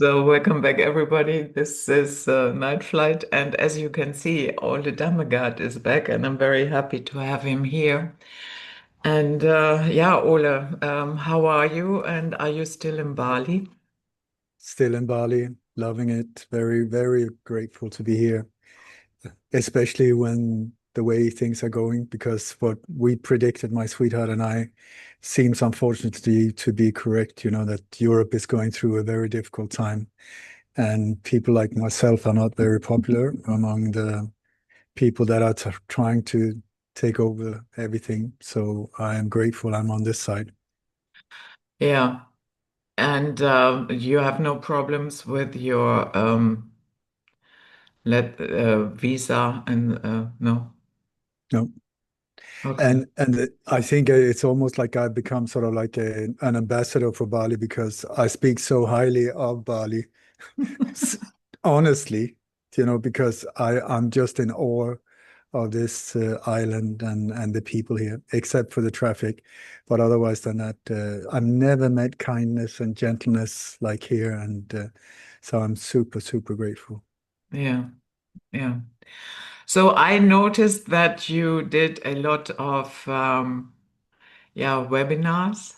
So welcome back, everybody. This is Night Flight, and as you can see, Ole Dammegard is back, and I'm very happy to have him here. And yeah, Ole, how are you? And are you still in Bali? Still in Bali, loving it. Very, very grateful to be here, especially when the way things are going, because what we predicted, my sweetheart and I, seems unfortunately to be correct. You know, that Europe is going through a very difficult time, and people like myself are not very popular among the people that are trying to take over everything. So I am grateful I'm on this side. Yeah, and you have no problems with your let visa and no? No. Okay. And I think it's almost like I've become sort of like an ambassador for Bali because I speak so highly of Bali. S- Honestly, because I'm just in awe of this island and the people here, except for the traffic. But otherwise than that, I've never met kindness and gentleness like here, and so I'm super, super grateful. Yeah, yeah. So I noticed that you did a lot of yeah, webinars.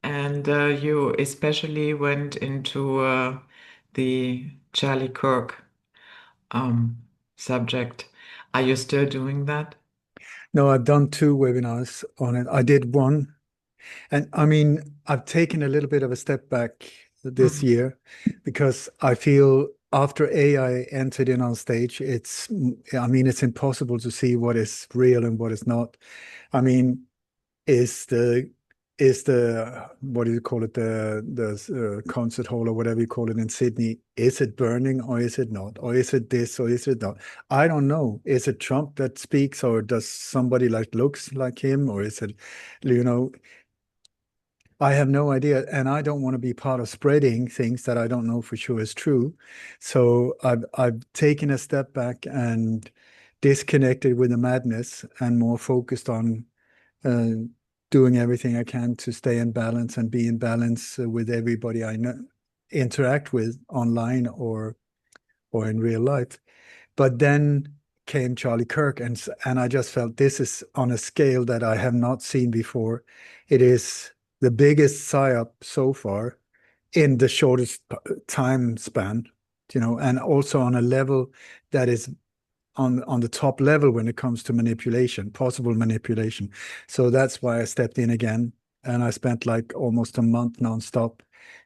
And you especially went into the Charlie Kirk um, subject. Are you still doing that? No, I've done two webinars on it. I did one. And I mean, I've taken a little bit of a step back this Mhm. year because I feel after AI entered in on stage, I mean, it's impossible to see what is real and what is not. I mean, is the what do you call it, the concert hall or whatever you call it in Sydney, is it burning or is it not? Or is it this or is it not? I don't know. Is it Trump that speaks, or does somebody like looks like him, or is it, you know, I have no idea, and I don't want to be part of spreading things that I don't know for sure is true. So I've taken a step back and disconnected with the madness and more focused on uh, doing everything I can to stay in balance and be in balance with everybody I know, interact with online or in real life. But then came Charlie Kirk, and I just felt this is on a scale that I have not seen before. It is the biggest psyop so far in the shortest time span, and also on a level that is on the top level when it comes to manipulation, possible manipulation. So that's why I stepped in again, and I spent like almost a month nonstop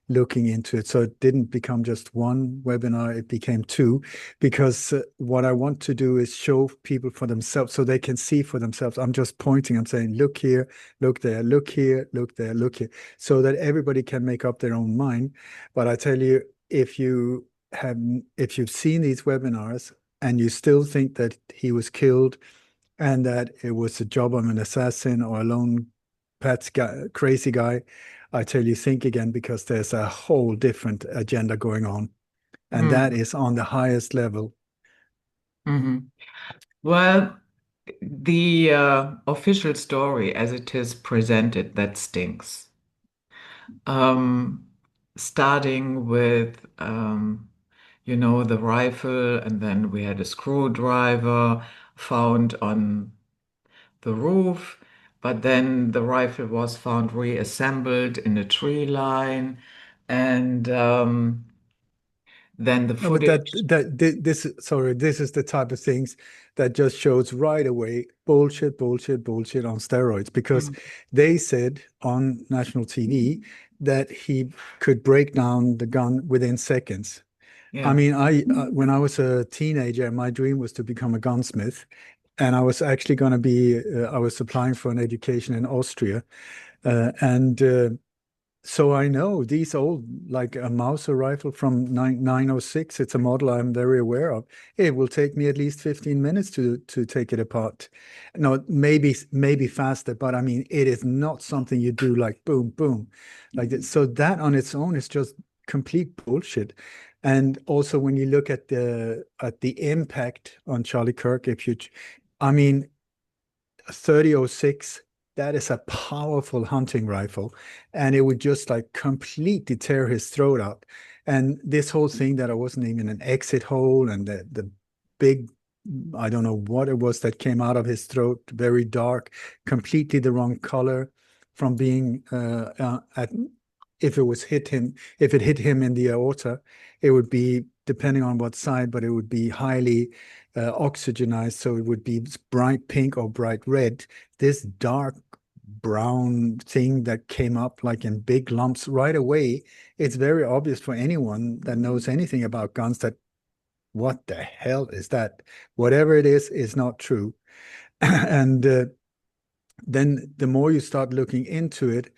looking into it. So it didn't become just one webinar, it became two, because what I want to do is show people for themselves so they can see for themselves. I'm just pointing, I'm saying, look here, look there, look here, look there, look here, so that everybody can make up their own mind. But I tell you, if you have, if you've seen these webinars and you still think that he was killed and that it was a job of an assassin or a lone pet guy, crazy guy, I tell you, think again, because there's a whole different agenda going on, and that Mm. is on the highest level. Mhm. Well, the official story as it is presented, that stinks. Um, Starting with, the rifle, and then we had a screwdriver found on the roof, but then the rifle was found reassembled in a tree line, and then the No, but that footage. that this sorry, this is the type of things that just shows right away bullshit, bullshit, bullshit on steroids. Because Mm. they said on national TV that he could break down the gun within seconds. I Yeah. mean, I when I was a teenager, my dream was to become a gunsmith, and I was actually going to be. I was applying for an education in Austria, and so I know these old, like a Mauser rifle from 906. It's a model I'm very aware of. It will take me at least 15 minutes to take it apart. No, maybe faster, but I mean, it is not something you do like boom, boom, like that. So that on its own is just complete bullshit. And also when you look at the impact on Charlie Kirk, I mean, 3006, that is a powerful hunting rifle, and it would just like completely tear his throat out. And this whole thing that I wasn't even an exit hole, and the big, I don't know what it was that came out of his throat, very dark, completely the wrong color from being at, if it was hit him, if it hit him in the aorta, it would be, depending on what side, but it would be highly oxygenized, so it would be bright pink or bright red. This dark brown thing that came up like in big lumps right away, it's very obvious for anyone that knows anything about guns that what the hell is that? Whatever it is not true. And then the more you start looking into it,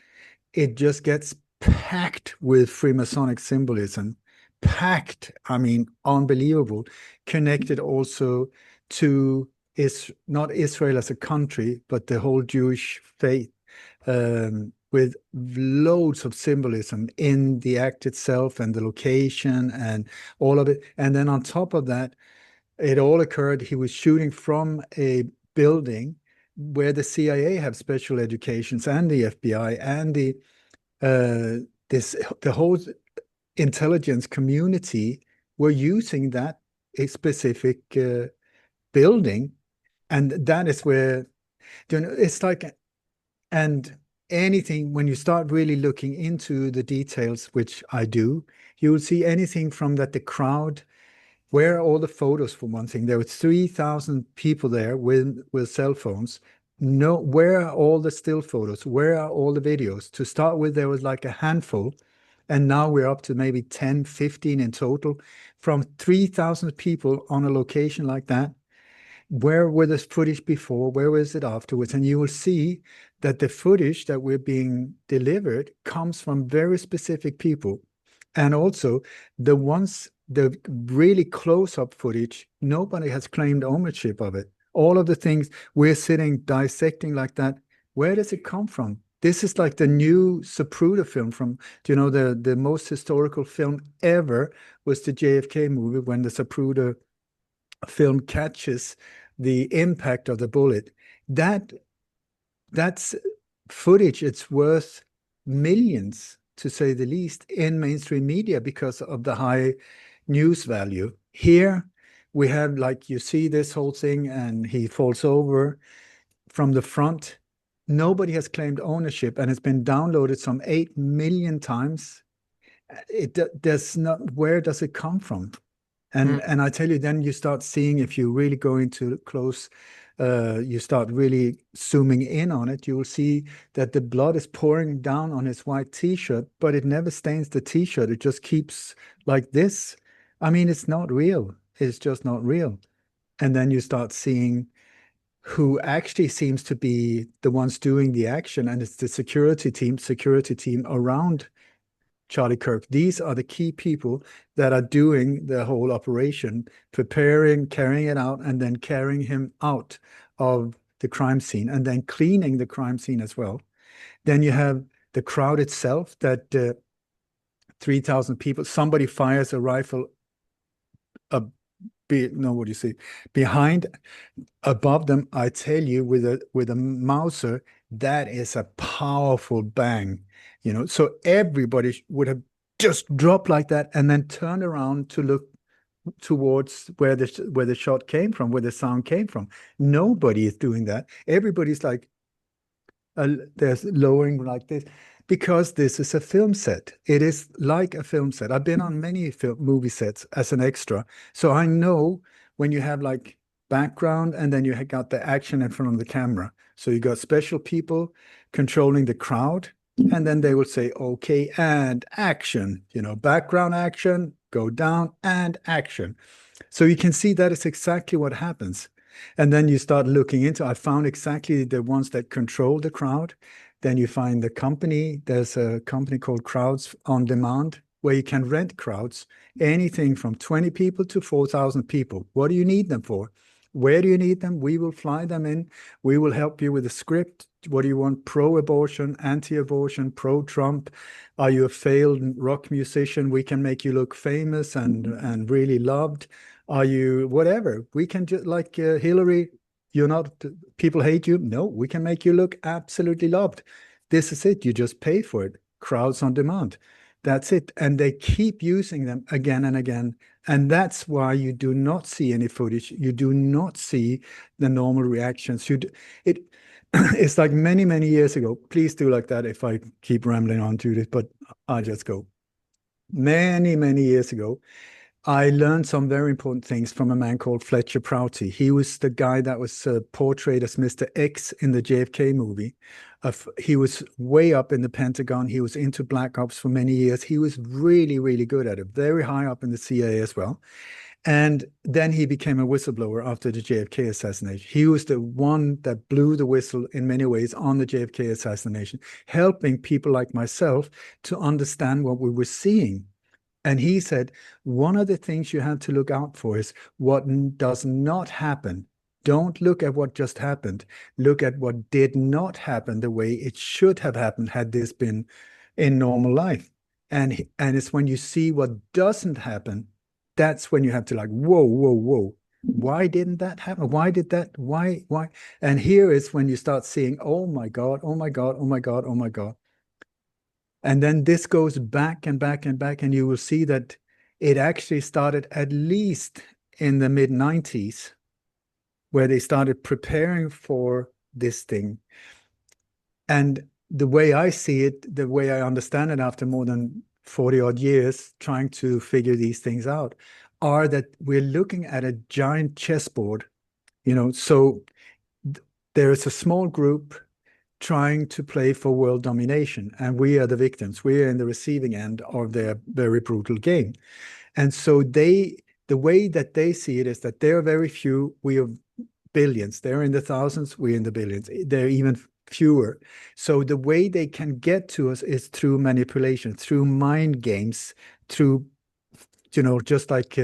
it just gets packed with Freemasonic symbolism. Packed, I mean, unbelievable. Connected also to not Israel as a country, but the whole Jewish faith, with loads of symbolism in the act itself and the location and all of it. And then on top of that, it all occurred, he was shooting from a building where the CIA have special educations and the FBI and the whole intelligence community were using that a specific building, and that is where, you know, it's like, and anything, when you start really looking into the details, which I do, you will see anything from that the crowd. Where are all the photos, for one thing? There were 3,000 people there with cell phones. No, where are all the still photos? Where are all the videos? To start with, there was like a handful, and now we're up to maybe 10, 15 in total. From 3,000 people on a location like that, where were this footage before? Where was it afterwards? And you will see that the footage that we're being delivered comes from very specific people. And also the really close-up footage, nobody has claimed ownership of it. All of the things we're sitting dissecting like that, where does it come from? This is like the new Zapruder film from, you know, the most historical film ever was the JFK movie, when the Zapruder film catches the impact of the bullet. That that's footage. It's worth millions, to say the least, in mainstream media because of the high news value. Here we have, like, you see this whole thing and he falls over from the front. Nobody has claimed ownership, and it's been downloaded some 8 million times. It does not, where does it come from? Mm. And I tell you, then you start seeing, if you really go into close, you start really zooming in on it, you will see that the blood is pouring down on his white t-shirt, but it never stains the t-shirt. It just keeps like this. I mean, it's not real. It's just not real. And then you start seeing who actually seems to be the ones doing the action, and it's the security team around Charlie Kirk. These are the key people that are doing the whole operation, preparing, carrying it out, and then carrying him out of the crime scene, and then cleaning the crime scene as well. Then you have the crowd itself, that 3,000 people, somebody fires a rifle, no, what do you say, behind, above them, I tell you, with a Mauser, that is a powerful bang, you know. So everybody would have just dropped like that and then turned around to look towards where the shot came from, where the sound came from. Nobody is doing that. Everybody's like, there's lowering like this, because this is a film set. It is like a film set. I've been on many movie sets as an extra, so I know when you have like background and then you have got the action in front of the camera. So you got special people controlling the crowd, and then they will say, okay, and action, you know, background action, go down, and action. So you can see that is exactly what happens. And then you start looking into, I found exactly the ones that control the crowd. Then you find the company. There's a company called Crowds on Demand, where you can rent crowds, anything from 20 people to 4,000 people. What do you need them for? Where do you need them? We will fly them in. We will help you with the script. What do you want? Pro-abortion, anti-abortion, pro-Trump? Are you a failed rock musician? We can make you look famous and really loved. Are you whatever? We can just, like Hillary, you're not, people hate you. No, we can make you look absolutely loved. This is it. You just pay for it. Crowds on demand. That's it. And they keep using them again and again. And that's why you do not see any footage. You do not see the normal reactions. It it's like many, many years ago. Please do like that if I keep rambling on to this, but I'll just go. Many, many years ago, I learned some very important things from a man called Fletcher Prouty. He was the guy that was portrayed as Mr. X in the JFK movie. He was way up in the Pentagon. He was into black ops for many years. He was really, really good at it, very high up in the CIA as well. And then he became a whistleblower after the JFK assassination. He was the one that blew the whistle in many ways on the JFK assassination, helping people like myself to understand what we were seeing. And he said, one of the things you have to look out for is what does not happen. Don't look at what just happened. Look at what did not happen the way it should have happened had this been in normal life. And it's when you see what doesn't happen, that's when you have to like, whoa, whoa, whoa. Why didn't that happen? Why did that? Why? And here is when you start seeing, oh my God, oh my God, oh my God, oh my God. And then this goes back and back and back, and you will see that it actually started at least in the mid 90s, where they started preparing for this thing. And the way I see it, the way I understand it after more than 40 odd years trying to figure these things out, are that we're looking at a giant chessboard, so there is a small group trying to play for world domination, and we are the victims. We are in the receiving end of their very brutal game. And so the way that they see it is that there are very few, we are billions. They're in the thousands, we're in the billions. They're even fewer. So the way they can get to us is through manipulation, through mind games, through, just like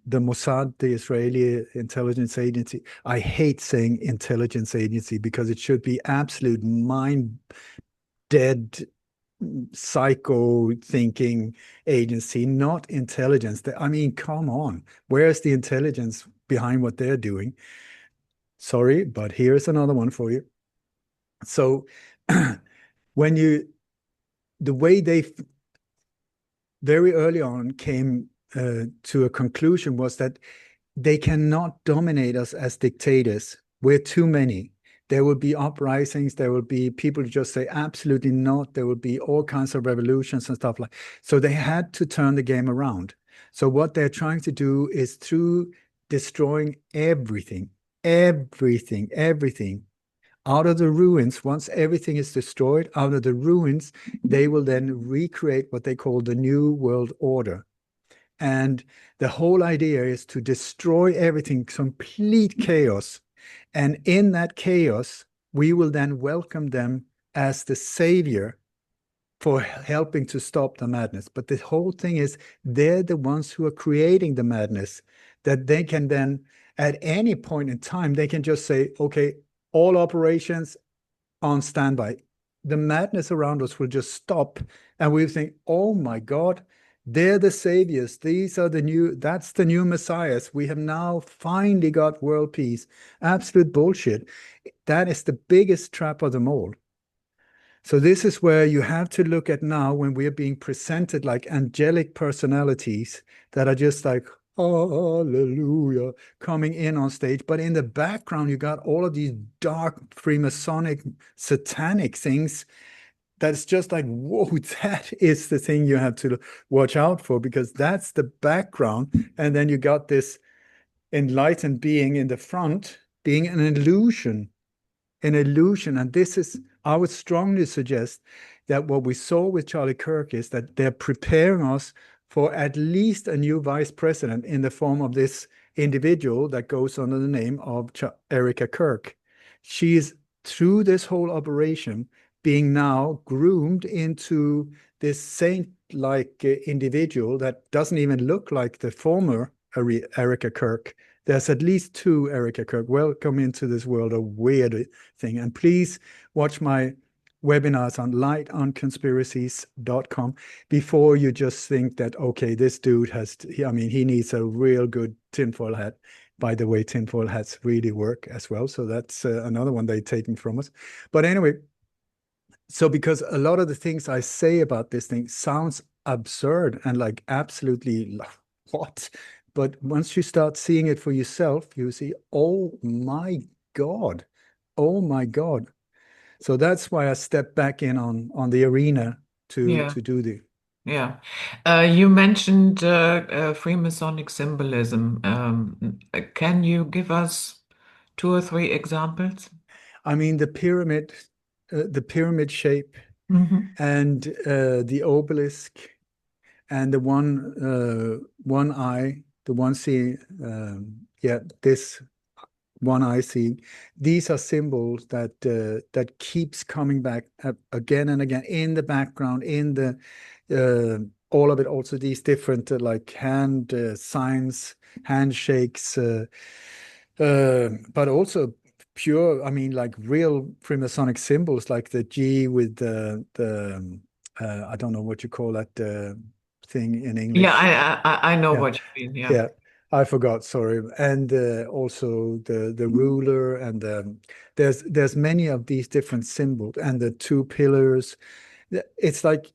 the Mossad, the Israeli intelligence agency. I hate saying intelligence agency because it should be absolute mind dead psycho thinking agency, not intelligence. I mean, come on. Where's the intelligence behind what they're doing? Sorry, but here's another one for you. So when the way they very early on came to a conclusion was that they cannot dominate us as dictators. We're too many. There will be uprisings. There will be people who just say absolutely not. There will be all kinds of revolutions and stuff like. So they had to turn the game around. So what they're trying to do is through destroying everything, everything out of the ruins. Once everything is destroyed, out of the ruins, they will then recreate what they call the New World Order. And the whole idea is to destroy everything, complete chaos. And in that chaos, we will then welcome them as the savior for helping to stop the madness. But the whole thing is they're the ones who are creating the madness, that they can then, at any point in time, they can just say, okay, all operations on standby. The madness around us will just stop. And we think, oh my God, they're the saviors. That's the new messiahs. We have now finally got world peace. Absolute bullshit. That is the biggest trap of them all. So this is where you have to look at now when we're being presented like angelic personalities that are just like, hallelujah, coming in on stage. But in the background, you got all of these dark Freemasonic satanic things. That's just like, whoa, that is the thing you have to watch out for, because that's the background. And then you got this enlightened being in the front being an illusion. And this is, I would strongly suggest that what we saw with Charlie Kirk is that they're preparing us for at least a new vice president in the form of this individual that goes under the name of Erica Kirk. She is, through this whole operation, being now groomed into this saint-like individual that doesn't even look like the former Erica Kirk. There's at least two Erica Kirk. Welcome into this world of weird thing. And please watch my webinars on lightonconspiracies.com before you just think that, okay, this dude he needs a real good tinfoil hat. By the way, tinfoil hats really work as well. So that's another one they're taking from us. But anyway, So because a lot of the things I say about this thing sounds absurd and like absolutely what? But once you start seeing it for yourself, you see, oh my God, oh my God. So that's why I stepped back in on the arena Yeah, to do the. yeah. You mentioned Freemasonic symbolism. Can you give us two or three examples? I mean the pyramid shape Hmm. and the obelisk and the one eye, the one seeing, yeah, this one eye seeing. These are symbols that keeps coming back again and again in the background, in the all of it. Also, these different like hand signs, handshakes, but also pure. I mean, like real Freemasonic symbols, like the G with the I don't know what you call that thing in Yeah, English. I know Yeah, what you mean. Yeah. yeah. I forgot, sorry. And also the ruler and there's many of these different symbols and the two pillars. It's like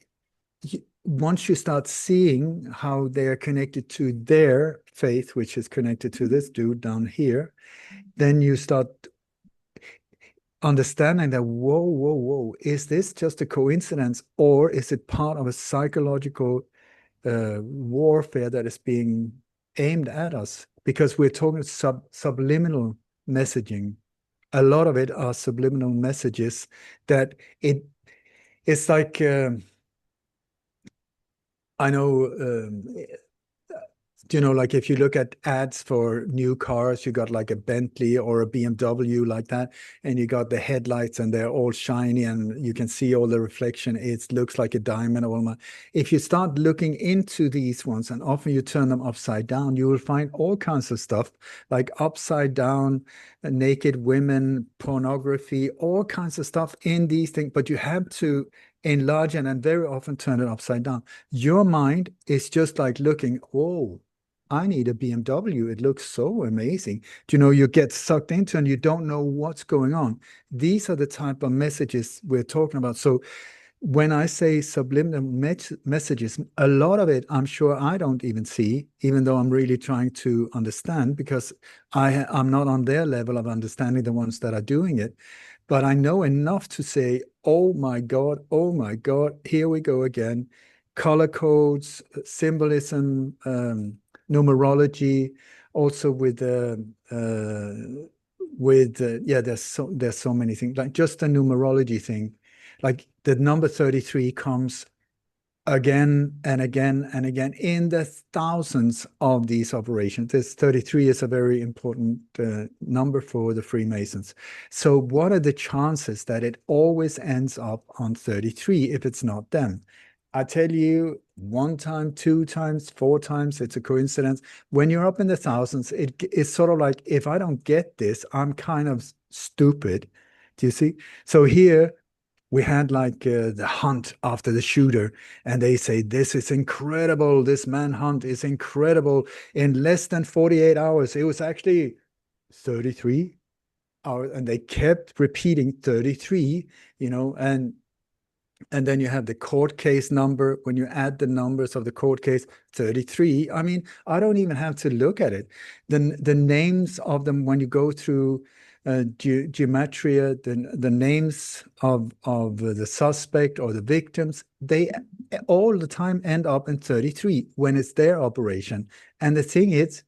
once you start seeing how they are connected to their faith, which is connected to this dude down here, then you start understanding that, whoa, whoa, whoa, is this just a coincidence or is it part of a psychological warfare that is being aimed at us? Because we're talking subliminal messaging. A lot of it are subliminal messages that it's like I know like if you look at ads for new cars, you got like a Bentley or a BMW like that, and you got the headlights and they're all shiny and you can see all the reflection. It looks like a diamond. If you start looking into these ones, and often you turn them upside down, you will find all kinds of stuff like upside down, naked women, pornography, all kinds of stuff in these things. But you have to enlarge it and very often turn it upside down. Your mind is just like looking, oh, I need a BMW. It looks so amazing. You get sucked into and you don't know what's going on. These are the type of messages we're talking about. So when I say subliminal messages, a lot of it, I'm sure I don't even see, even though I'm really trying to understand because I'm not on their level of understanding the ones that are doing it. But I know enough to say, oh my God, here we go again. Color codes, symbolism, numerology, also yeah, there's so many things like just the numerology thing, like the number 33 comes again and again and again in the thousands of these operations. This 33 is a very important number for the Freemasons. So what are the chances that it always ends up on 33 if it's not them? I tell you, one time, two times, four times, it's a coincidence. When you're up in the thousands, it's sort of like, if I don't get this, I'm kind of stupid. Do you see? So here, we had like the hunt after the shooter, and they say, this is incredible. This manhunt is incredible. In less than 48 hours, it was actually 33 hours, and they kept repeating 33, and then you have the court case number. When you add the numbers of the court case, 33. I mean, I don't even have to look at it. The names of them, when you go through gematria, the names of the suspect or the victims, they all the time end up in 33 when it's their operation. And the thing is,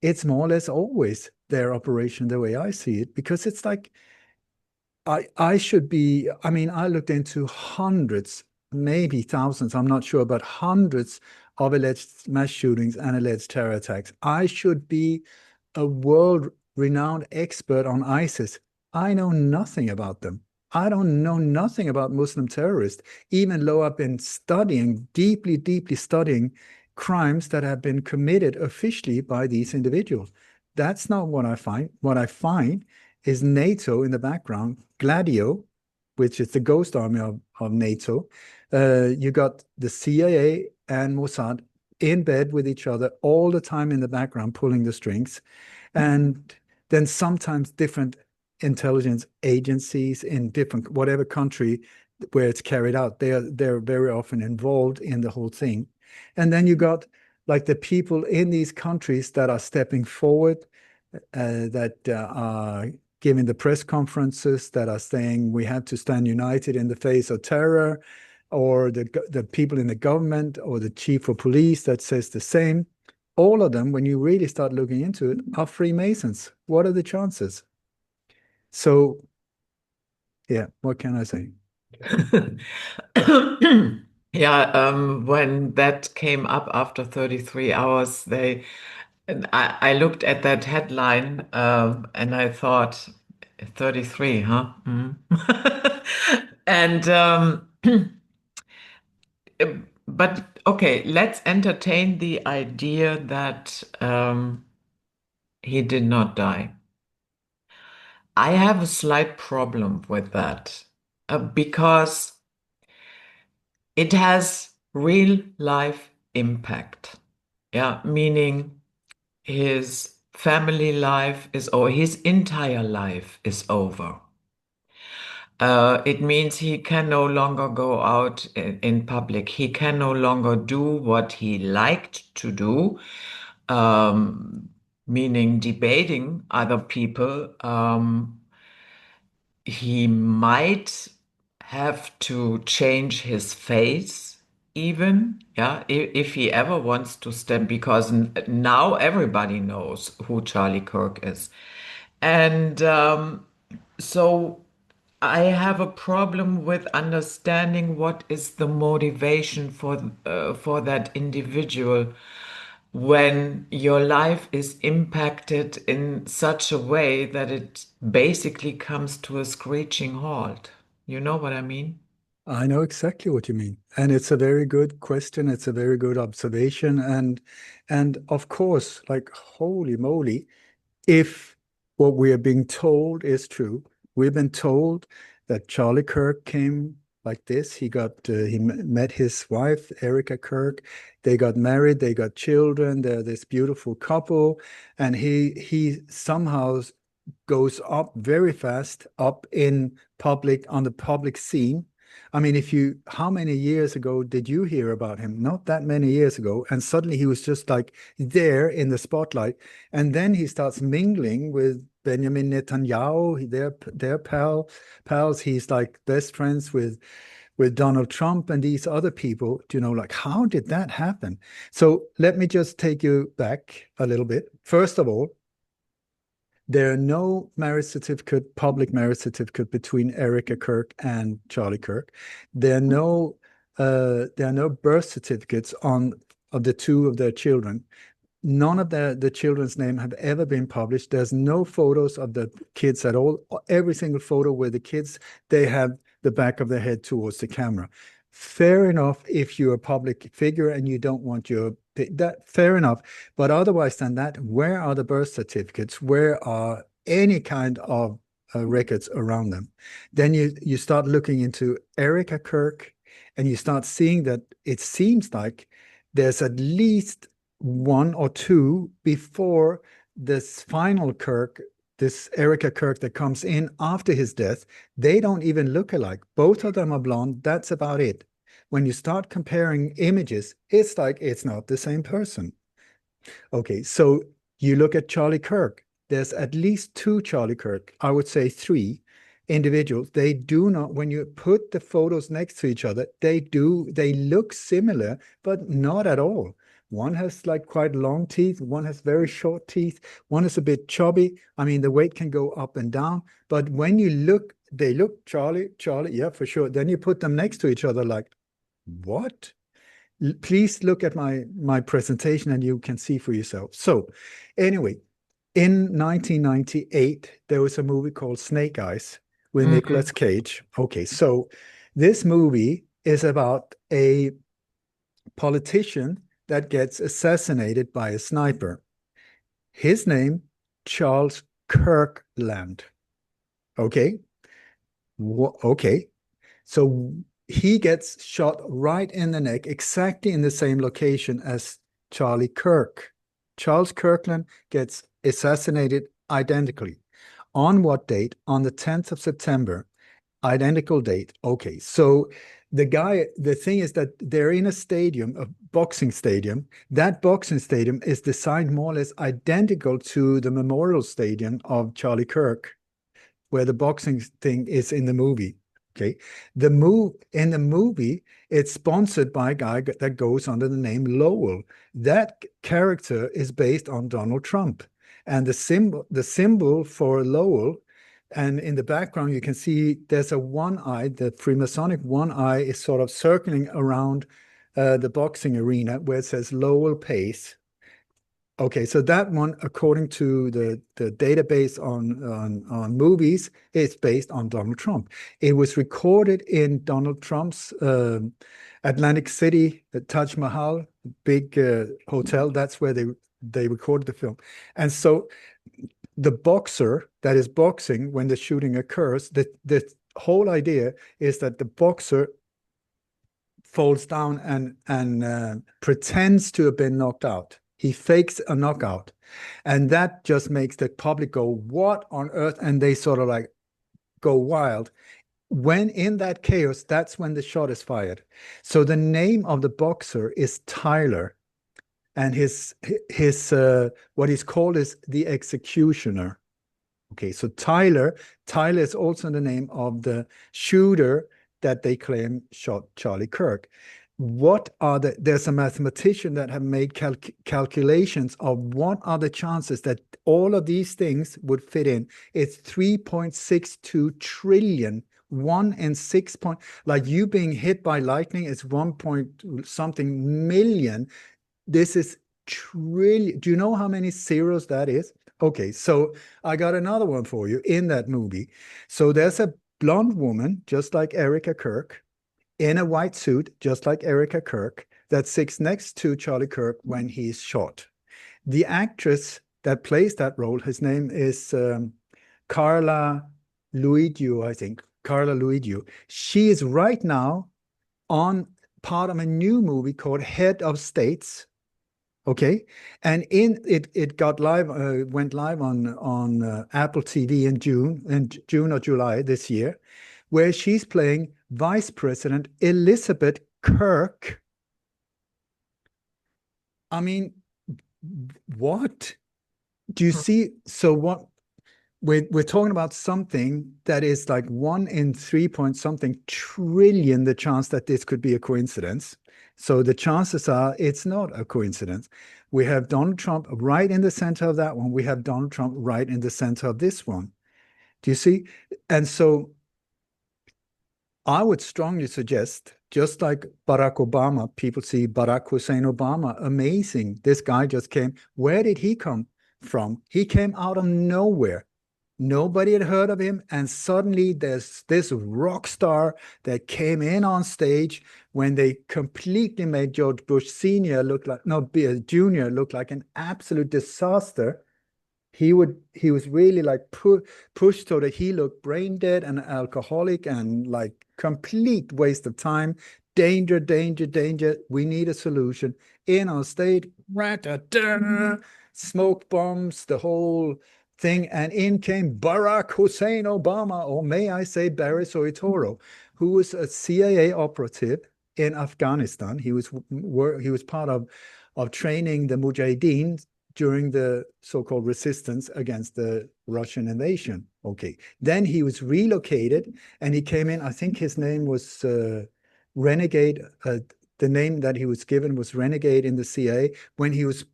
it's more or less always their operation the way I see it, because it's like I should be, I mean, I looked into hundreds, maybe thousands, I'm not sure, but hundreds of alleged mass shootings and alleged terror attacks. I should be a world-renowned expert on ISIS. I know nothing about them. I don't know nothing about Muslim terrorists, even though I've been studying, deeply, deeply studying crimes that have been committed officially by these individuals. That's not what I find. What I find is NATO in the background, Gladio, which is the ghost army of NATO. You got the CIA and Mossad in bed with each other all the time in the background, pulling the strings. And then sometimes different intelligence agencies in different, whatever country, where it's carried out. They're very often involved in the whole thing. And then you got like the people in these countries that are stepping forward, that are giving the press conferences, that are saying we have to stand united in the face of terror, or the people in the government or the chief of police that says the same. All of them, when you really start looking into it, are Freemasons. What are the chances? So, yeah, what can I say? Yeah, when that came up after 33 hours, and I looked at that headline, and I thought, 33, huh? Mm. And but okay, let's entertain the idea that he did not die. I have a slight problem with that, because it has real life impact. Yeah, meaning his family life is, or his entire life is over. It means he can no longer go out in public. He can no longer do what he liked to do, meaning debating other people. He might have to change his face even, yeah, if he ever wants to step, because now everybody knows who Charlie Kirk is. And so I have a problem with understanding what is the motivation for that individual when your life is impacted in such a way that it basically comes to a screeching halt. You know what I mean? I know exactly what you mean. And it's a very good question. It's a very good observation. And of course, like holy moly, if what we are being told is true, we've been told that Charlie Kirk came like this. He met his wife, Erica Kirk. They got married, they got children, they're this beautiful couple, and he somehow goes up very fast up in public on the public scene. I mean, how many years ago did you hear about him? Not that many years ago. And suddenly he was just like there in the spotlight. And then he starts mingling with Benjamin Netanyahu. They're pals. He's like best friends with Donald Trump and these other people. Like how did that happen? So let me just take you back a little bit. First of all, there are no public marriage certificate between Erica Kirk and Charlie Kirk. There are no birth certificates of the two of their children. None of the children's name have ever been published. There's no photos of the kids at all. Every single photo where the kids, they have the back of their head towards the camera. Fair enough if you're a public figure and you don't want that, fair enough. But otherwise than that, where are the birth certificates? Where are any kind of records around them? Then you start looking into Erica Kirk, and you start seeing that it seems like there's at least one or two before this final Kirk, this Erica Kirk that comes in after his death. They don't even look alike. Both of them are blonde. That's about it. When you start comparing images, it's like it's not the same person. Okay, so you look at Charlie Kirk. There's at least two Charlie Kirk, I would say three individuals. They do not, when you put the photos next to each other, they look similar, but not at all. One has like quite long teeth, one has very short teeth, one is a bit chubby. I mean, the weight can go up and down, but when you look, they look Charlie, yeah, for sure. Then you put them next to each other, like, what? Please look at my presentation and you can see for yourself. So anyway, in 1998, there was a movie called Snake Eyes with Mm. Nicolas Cage. Okay, so this movie is about a politician that gets assassinated by a sniper. His name, Charles Kirkland. Okay, okay. So he gets shot right in the neck, exactly in the same location as Charlie Kirk. Charles Kirkland gets assassinated identically. On what date? On the 10th of September. Identical date. Okay. So the thing is that they're in a stadium, a boxing stadium. That boxing stadium is designed more or less identical to the memorial stadium of Charlie Kirk, where the boxing thing is in the movie. Okay. In the movie, it's sponsored by a guy that goes under the name Lowell. That character is based on Donald Trump. And the symbol for Lowell, and in the background, you can see there's a one eye, the Freemasonic one eye is sort of circling around the boxing arena where it says Lowell Pace. Okay, so that one, according to the database on movies, is based on Donald Trump. It was recorded in Donald Trump's Atlantic City, the Taj Mahal, big hotel. That's where they recorded the film. And so the boxer that is boxing when the shooting occurs, the whole idea is that the boxer falls down and pretends to have been knocked out. He fakes a knockout. And that just makes the public go, what on earth? And they sort of like go wild. When in that chaos, that's when the shot is fired. So the name of the boxer is Tyler, and his what he's called is the executioner. Okay, so Tyler is also the name of the shooter that they claim shot Charlie Kirk. There's a mathematician that have made calculations of what are the chances that all of these things would fit in. It's 3.62 trillion. One in 6 point, like you being hit by lightning is 1 point something million. This is trillion. Do you know how many zeros that is? Okay, so I got another one for you in that movie. So there's a blonde woman, just like Erica Kirk, in a white suit, just like Erica Kirk, that sits next to Charlie Kirk when he's shot. The actress that plays that role, his name is Carla Luigiu, I think. Carla Luigiu. She is right now on part of a new movie called Head of States. Okay, and it got live, went live on Apple TV in June or July this year, where she's playing Vice President Elizabeth Kirk. I mean, what do you see? So what we're talking about something that is like 1 in 3 point something trillion, the chance that this could be a coincidence. So the chances are it's not a coincidence. We have Donald Trump right in the center of that one. We have Donald Trump right in the center of this one. Do you see? And so I would strongly suggest, just like Barack Obama, people see Barack Hussein Obama, amazing. This guy just came. Where did he come from? He came out of nowhere. Nobody had heard of him, and suddenly there's this rock star that came in on stage when they completely made George Bush Sr. look like, no, Jr. look like an absolute disaster. He was really like pushed so that he looked brain dead and alcoholic and like complete waste of time. Danger, danger, danger. We need a solution. In our state, smoke bombs, the whole thing. And in came Barack Hussein Obama, or may I say Barry Soetoro, who was a CIA operative in Afghanistan. He was part of training the Mujahideen during the so-called resistance against the Russian invasion. Okay. Then he was relocated and he came in. I think his name was Renegade. The name that he was given was Renegade in the CIA. When he was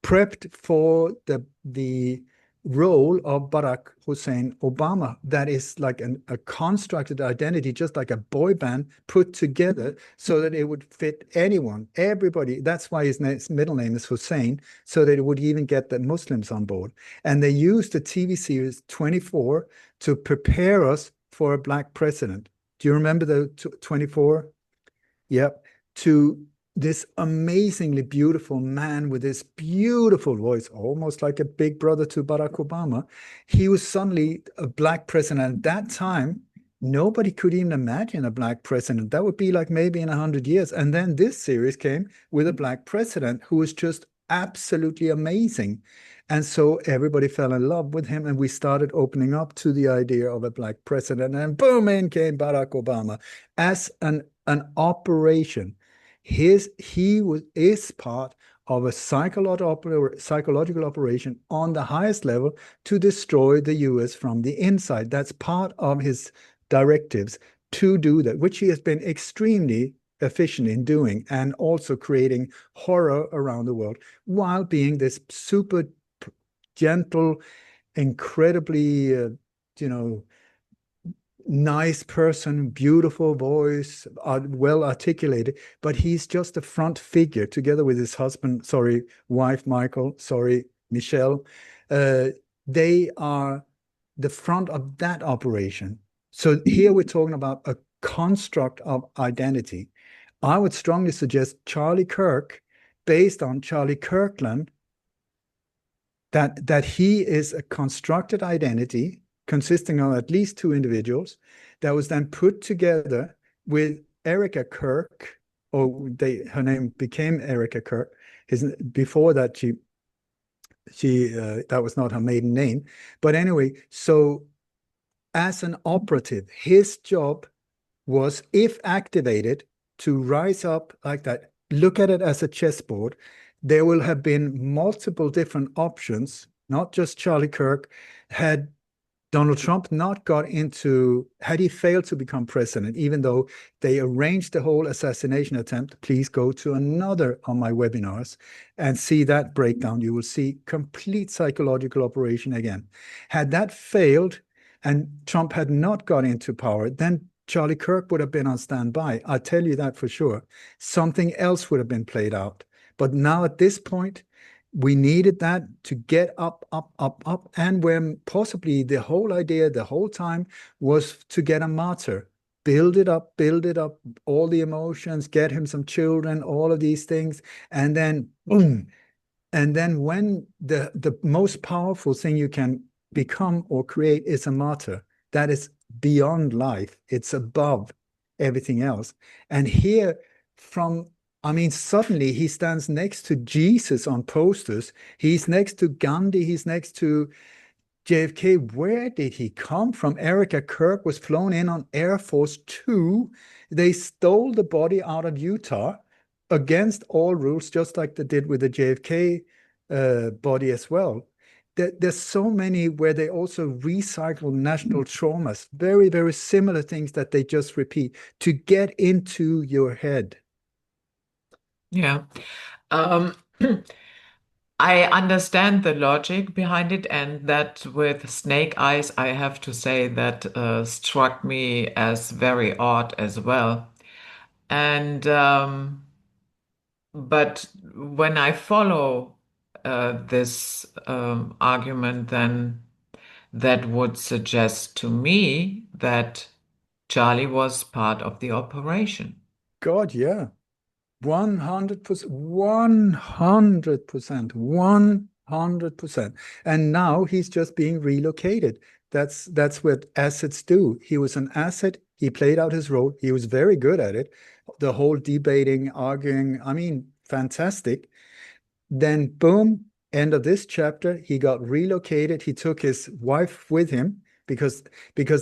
prepped for the role of Barack Hussein Obama, that is like a constructed identity, just like a boy band put together so that it would fit anyone, everybody. That's why his middle name is Hussein, so that it would even get the Muslims on board. And they used the TV series 24 to prepare us for a black president. Do you remember the 24? Yep. To this amazingly beautiful man with this beautiful voice, almost like a big brother to Barack Obama. He was suddenly a black president. At that time, nobody could even imagine a black president. That would be like maybe in 100 years. And then this series came with a black president who was just absolutely amazing. And so everybody fell in love with him, and we started opening up to the idea of a black president. And boom, in came Barack Obama as an operation. He is part of a psychological operation on the highest level to destroy the US from the inside. That's part of his directives to do that, which he has been extremely efficient in doing, and also creating horror around the world while being this super gentle, incredibly, you know, nice person, beautiful voice, well articulated, but he's just a front figure together with his husband, sorry, wife, Michael, sorry, Michelle. Uh, they are the front of that operation. So here we're talking about a construct of identity. I would strongly suggest Charlie Kirk, based on Charlie Kirkland, that he is a constructed identity consisting of at least two individuals that was then put together with Erica Kirk, or her name became Erica Kirk. Before that she that was not her maiden name, but anyway. So as an operative, his job was, if activated, to rise up like that. Look at it as a chessboard. There will have been multiple different options, not just Charlie Kirk. Had Donald Trump not got into, had he failed to become president, even though they arranged the whole assassination attempt, please go to another of my webinars and see that breakdown. You will see complete psychological operation again. Had that failed and Trump had not got into power, then Charlie Kirk would have been on standby. I tell you that for sure. Something else would have been played out. But now at this point, we needed that to get up, up, up, up. And when possibly the whole idea, the whole time, was to get a martyr, build it up, all the emotions, get him some children, all of these things. And then boom. And then when the most powerful thing you can become or create is a martyr, that is beyond life. It's above everything else. And here from, I mean, suddenly he stands next to Jesus on posters. He's next to Gandhi. He's next to JFK. Where did he come from? Erica Kirk was flown in on Air Force Two. They stole the body out of Utah against all rules, just like they did with the JFK body as well. There's so many where they also recycle national traumas, very, very similar things that they just repeat to get into your head. Yeah. Um, I understand the logic behind it, and that with snake eyes, I have to say that struck me as very odd as well. And but when I follow this argument, then that would suggest to me that Charlie was part of the operation. God, yeah. 100%, 100%, 100%. And now he's just being relocated. That's what assets do. He was an asset. He played out his role. He was very good at it. The whole debating, arguing, I mean, fantastic. Then boom, end of this chapter, he got relocated. He took his wife with him because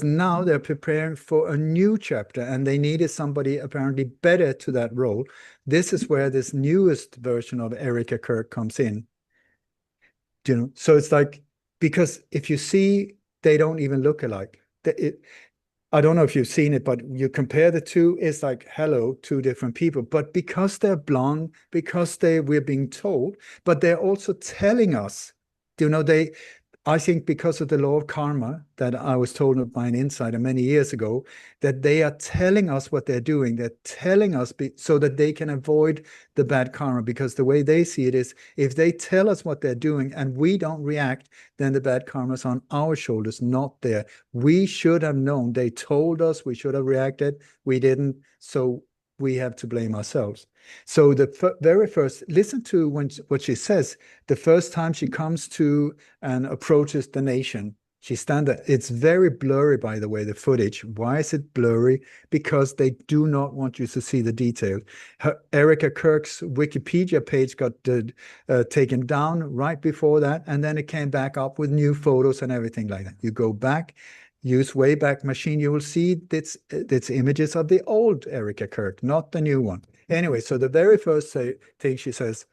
now they're preparing for a new chapter and they needed somebody apparently better to that role. This is where this newest version of Erica Kirk comes in. So it's like, because if you see, they don't even look alike. I don't know if you've seen it, but you compare the two, it's like, hello, two different people. But because they're blonde, because we're being told, but they're also telling us, I think because of the law of karma that I was told by an insider many years ago, that they are telling us what they're doing. They're telling us so that they can avoid the bad karma, because the way they see it is, if they tell us what they're doing and we don't react, then the bad karma's on our shoulders, not there. We should have known. They told us we should have reacted. We didn't. So we have to blame ourselves. So the very first, listen to what she says, the first time she comes to and approaches the nation. She's standing. It's very blurry, by the way, the footage. Why is it blurry? Because they do not want you to see the detail. Erica Kirk's Wikipedia page got taken down right before that, and then it came back up with new photos and everything like that. You go back, use Wayback Machine, you will see it's images of the old Erica Kirk, not the new one. Anyway, so the very first thing she says,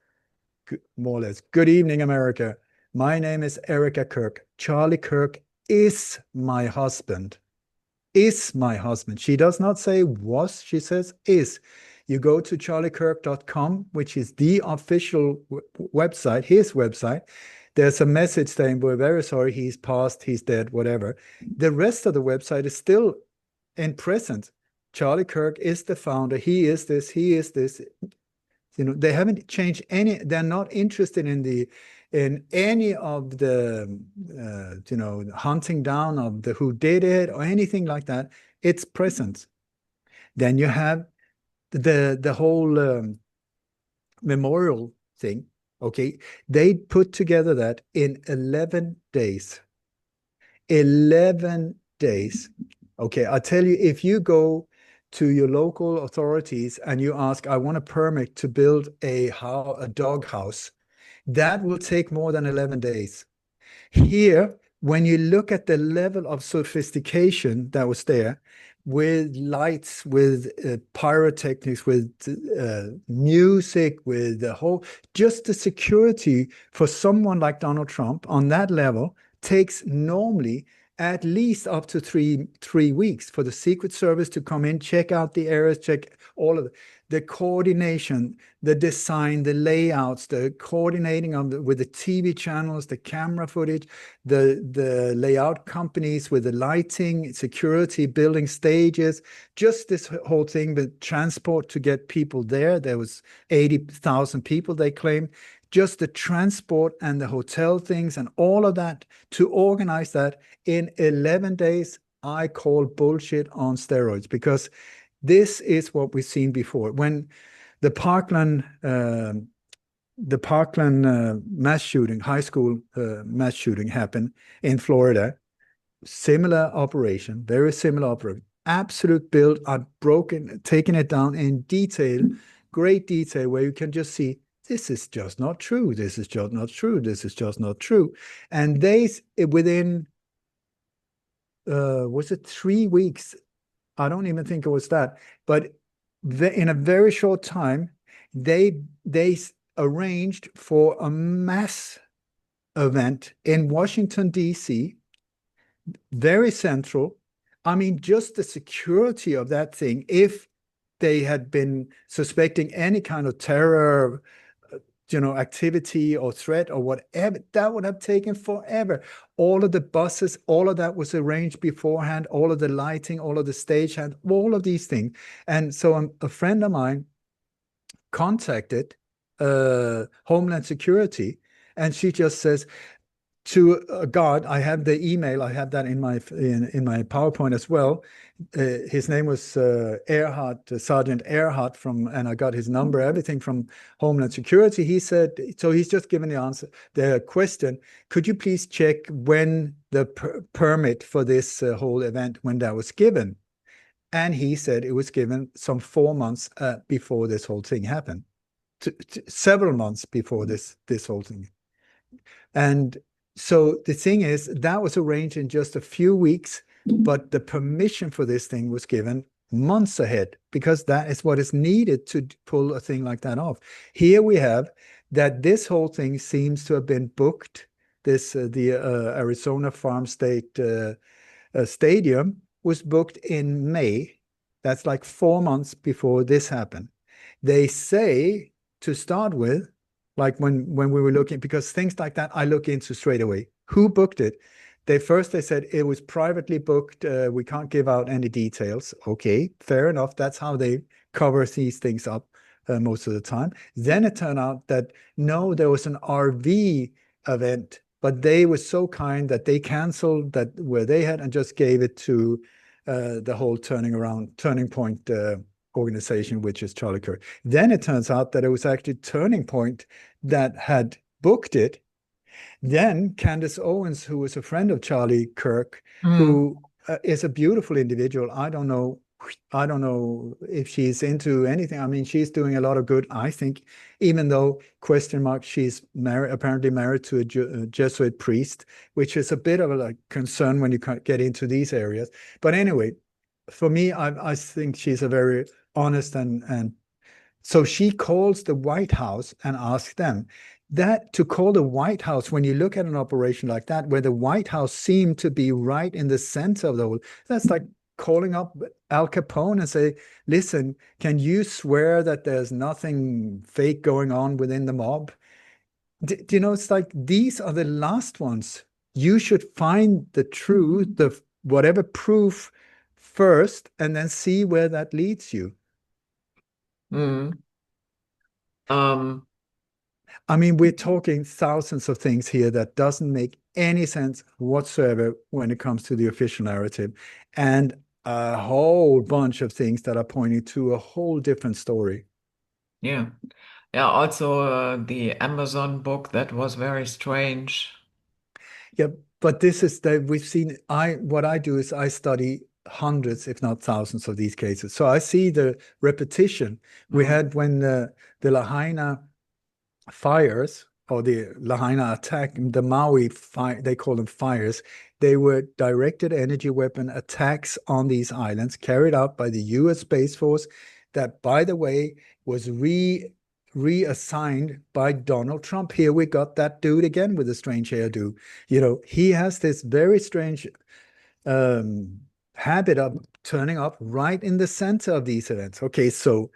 more or less, "Good evening, America. My name is Erica Kirk. Charlie Kirk is my husband. Is my husband." She does not say was, she says is. You go to charliekirk.com, which is the official website, his website. There's a message saying, "We're very sorry, he's passed, he's dead," whatever. The rest of the website is still in present. Charlie Kirk is the founder. He is this, he is this. They haven't changed any. They're not interested in any of the hunting down of the who did it or anything like that. It's present. Then you have the whole memorial thing. Okay, they put together that in 11 days. 11 days. Okay, I tell you, if you go to your local authorities and you ask, "I want a permit to build a dog house," that will take more than 11 days. Here, when you look at the level of sophistication that was there, with lights, with pyrotechnics, with music, with the whole, just the security for someone like Donald Trump on that level takes normally at least up to three weeks for the Secret Service to come in, check out the areas, check all of the coordination, the design, the layouts, the coordinating with the TV channels, the camera footage, the layout companies with the lighting, security, building stages, just this whole thing, the transport to get people there. There was 80,000 people, they claim. Just the transport and the hotel things and all of that to organize that in 11 days, I call bullshit on steroids, because this is what we've seen before. When the Parkland mass shooting, high school mass shooting happened in Florida, similar operation, very similar operation, absolute build. I've taken it down in detail, great detail, where you can just see this is just not true. This is just not true. This is just not true. And within, was it 3 weeks? I don't even think it was that, but in a very short time, they arranged for a mass event in Washington, D.C., very central. I mean, just the security of that thing, if they had been suspecting any kind of terror, activity or threat or whatever, that would have taken forever. All of the buses, all of that was arranged beforehand, all of the lighting, all of the stagehand, all of these things. And so a friend of mine contacted Homeland Security, and she just says, to God, I have the email. I have that in my PowerPoint as well. His name was Sergeant Earhart and I got his number, everything from Homeland Security. He said, so he's just given the answer, the question, "Could you please check when the permit for this whole event, when that was given?" And he said it was given some 4 months before this whole thing happened, several months before this whole thing. And so the thing is, that was arranged in just a few weeks, but the permission for this thing was given months ahead, because that is what is needed to pull a thing like that off. Here we have that this whole thing seems to have been booked. The Arizona Farm State Stadium was booked in May. That's like 4 months before this happened. They say, to start with, like when we were looking, because things like that I look into straight away. Who booked it? They said it was privately booked. We can't give out any details. Okay, fair enough. That's how they cover these things up most of the time. Then it turned out that no, there was an RV event, but they were so kind that they canceled that where they had and just gave it to the whole Turning Point organization, which is Charlie Kirk. Then it turns out that it was actually Turning Point that had booked it, Then Candace Owens, who was a friend of Charlie Kirk, Mm, who is a beautiful individual. I don't know if she's into anything. I mean, she's doing a lot of good, I think, even though question mark, she's married, apparently married to a Jesuit priest, which is a bit of a like, concern when you get into these areas. But anyway, for me, I think she's a very honest and so she calls the White House and asks them that to call the White House, when you look at an operation like that, where the White House seemed to be right in the center of the whole, that's like calling up Al Capone and say, listen, can you swear that there's nothing fake going on within the mob? Do you know, it's like these are the last ones. You should find the truth, the whatever proof first, and then see where that leads you. mm. Um, I mean, we're talking thousands of things here that doesn't make any sense whatsoever when it comes to the official narrative, and a whole bunch of things that are pointing to a whole different story. yeah. Yeah, also the Amazon book that was very strange. Yeah, but this is that we've seen. What I do is I study hundreds, if not thousands, of these cases. So I see the repetition we Mm, had when the Lahaina fires or the Lahaina attack, the Maui fire, they call them fires. They were directed energy weapon attacks on these islands carried out by the US Space Force that, by the way, was reassigned by Donald Trump. Here we got that dude again with a strange hairdo. You know, he has this very strange um, habit of turning up right in the center of these events. Okay, so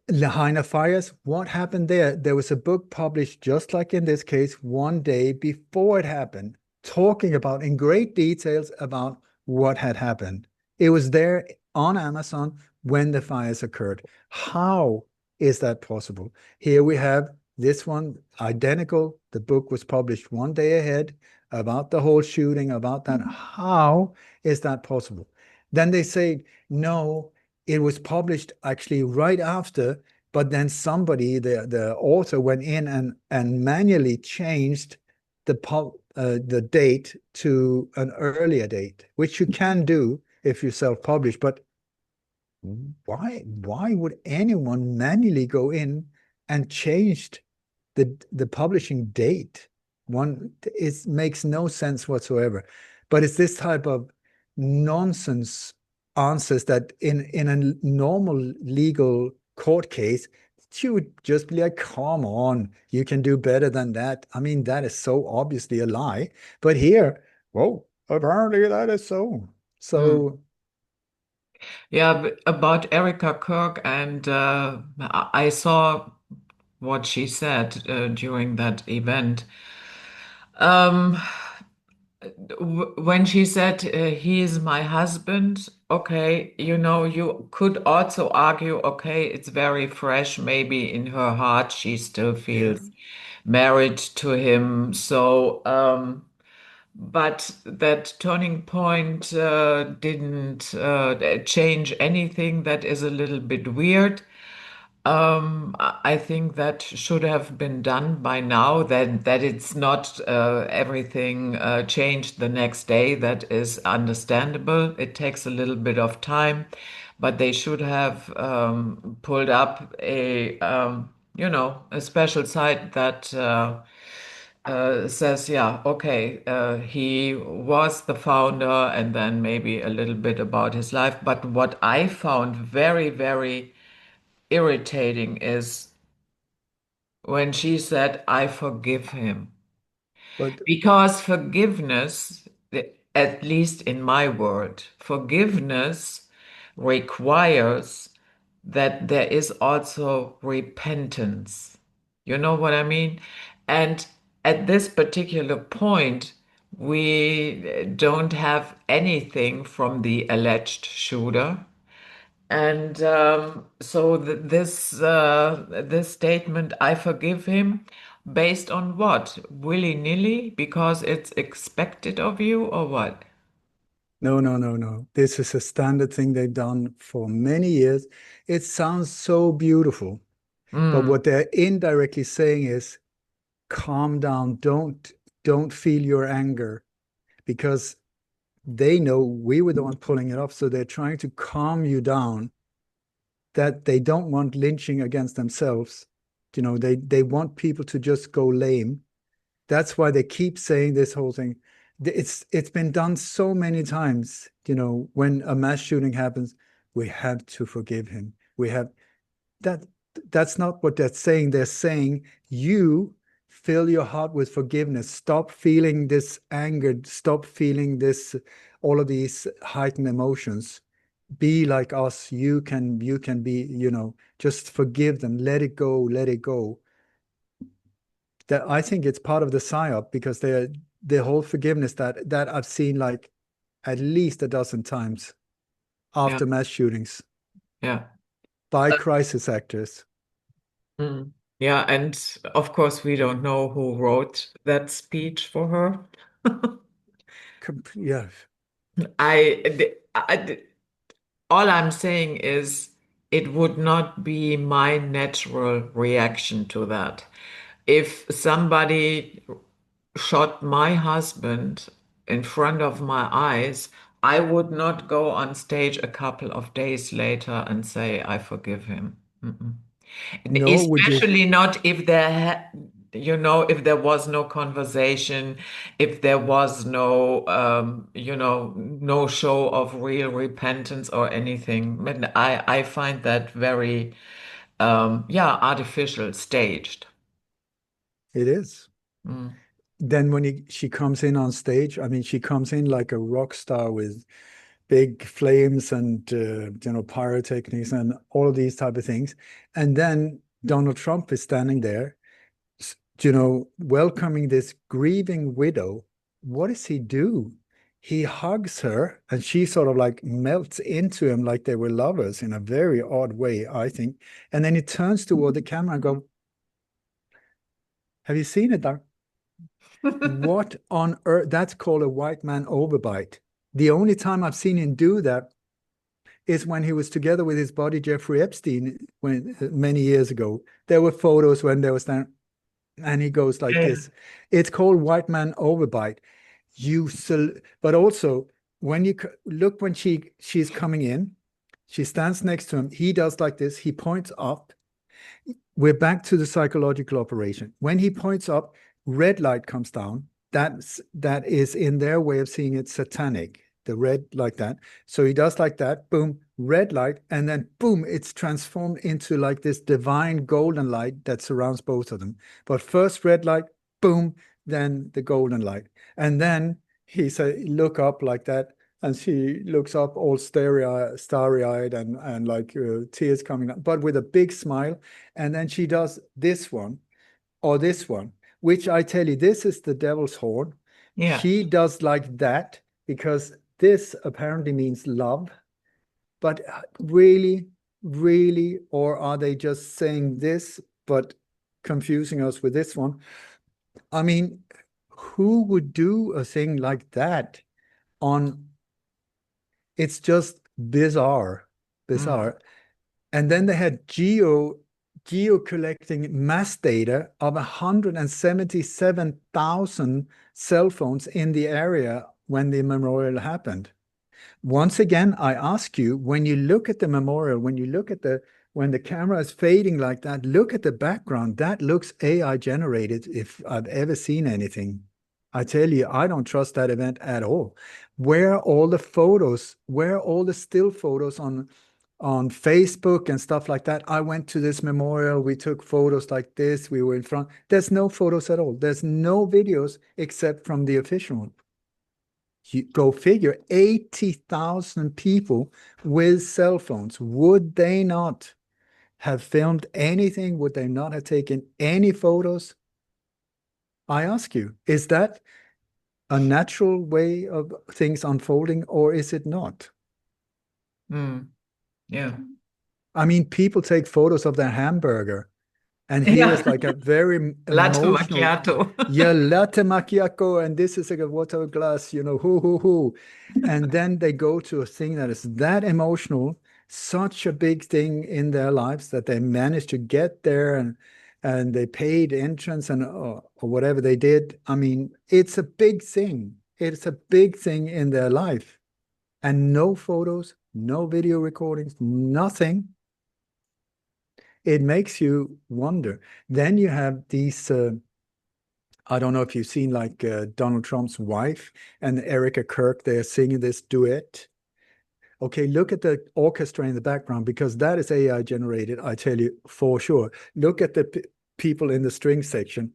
Lahaina fires, what happened there? There was a book published just like in this case, one day before it happened, talking about in great details about what had happened. It was there on Amazon when the fires occurred. How is that possible? Here we have this one identical. The book was published one day ahead about the whole shooting, about that. How is that possible? Then they say, no, it was published actually right after, but then somebody, the author, went in and manually changed the date to an earlier date, which you can do if you self-publish. But why would anyone manually go in and change the publishing date? One, it makes no sense whatsoever. But it's this type of nonsense answers that in a normal legal court case, you would just be like, come on, you can do better than that. I mean, that is so obviously a lie. But here, well, apparently that is so. mm. So Yeah, about Erica Kirk, and I saw what she said during that event. Um, when she said, he is my husband, okay, you know, you could also argue, okay, it's very fresh. Maybe in her heart, she still yeah. feels married to him. So, but that turning point didn't change anything. That is a little bit weird. I think that should have been done by now. That it's not everything changed the next day. That is understandable. It takes a little bit of time, but they should have pulled up a special site that says, yeah, okay, he was the founder, and then maybe a little bit about his life. But what I found very, very irritating is when she said, I forgive him. But Because forgiveness, at least in my world, forgiveness requires that there is also repentance. You know what I mean? And at this particular point, we don't have anything from the alleged shooter. And so this statement, I forgive him, based on what? Willy-nilly, because it's expected of you, or what? no, no, no, no. This is a standard thing they've done for many years. It sounds so beautiful, but Mm, what they're indirectly saying is calm down. Don't feel your anger because they know we were the one pulling it off. So they're trying to calm you down that they don't want lynching against themselves. They want people to just go lame. That's why they keep saying this whole thing. It's been done so many times. When a mass shooting happens, we have to forgive him. We have that. That's not what they're saying. They're saying you fill your heart with forgiveness. Stop feeling this anger. Stop feeling all of these heightened emotions. Be like us. You can be, just forgive them. Let it go. Let it go. That I think it's part of the psyop because the whole forgiveness that I've seen like at least a dozen times Yeah, after mass shootings yeah. by crisis actors. Mm. Yeah, and of course, we don't know who wrote that speech for her. Yeah, All I'm saying is it would not be my natural reaction to that. If somebody shot my husband in front of my eyes, I would not go on stage a couple of days later and say, I forgive him. Mm-mm. nor would you. Especially not if if there was no conversation, if there was no, no show of real repentance or anything. But I find that very, yeah, artificial, staged. It is. Mm. Then when she comes in on stage, I mean, she comes in like a rock star with big flames and pyrotechnics and all of these type of things. And then Donald Trump is standing there, welcoming this grieving widow. What does he do? He hugs her and she sort of like melts into him like they were lovers in a very odd way, I think. And then he turns toward the camera and go, have you seen it, Doc? What on earth? That's called a white man overbite. The only time I've seen him do that is when he was together with his buddy Jeffrey Epstein many years ago. There were photos when they were standing, and he goes like Yeah. this. It's called white man overbite. But also when you look when she's coming in, she stands next to him. He does like this. He points up. We're back to the psychological operation. When he points up, red light comes down. That is in their way of seeing it satanic. The red like that. So he does like that, boom, red light, and then boom, it's transformed into like this divine golden light that surrounds both of them. But first red light, boom, then the golden light. And then he said, look up like that. And she looks up all starry-eyed and like tears coming up, but with a big smile. And then she does this one or this one, which I tell you, this is the devil's horn. Yeah. She does like that because this apparently means love. But really, really, or are they just saying this, but confusing us with this one? I mean, who would do a thing like that on? It's just bizarre, Mm. bizarre. And then they had geo collecting mass data of 177,000 cell phones in the area when the memorial happened. Once again, I ask you, when you look at the memorial, when you look at when the camera is fading like that, look at the background. That looks AI generated if I've ever seen anything. I tell you, I don't trust that event at all. Where are all the photos? Where are all the still photos on Facebook and stuff like that? I went to this memorial. We took photos like this. We were in front. There's no photos at all. There's no videos except from the official one. You go figure, 80,000 people with cell phones. Would they not have filmed anything? Would they not have taken any photos? I ask you, is that a natural way of things unfolding or is it not? Mm. Yeah. I mean, people take photos of their hamburger, and here Yeah. is like a very Latte emotional, macchiato. yeah, latte macchiato, and this is like a water glass, hoo. And then they go to a thing that is that emotional, such a big thing in their lives that they manage to get there and they paid entrance and or whatever they did. I mean, it's a big thing. It's a big thing in their life. And no photos, no video recordings, nothing. It makes you wonder. Then you have these, I don't know if you've seen like Donald Trump's wife and Erica Kirk, they're singing this duet. Okay, look at the orchestra in the background because that is AI generated, I tell you for sure. Look at the people in the string section.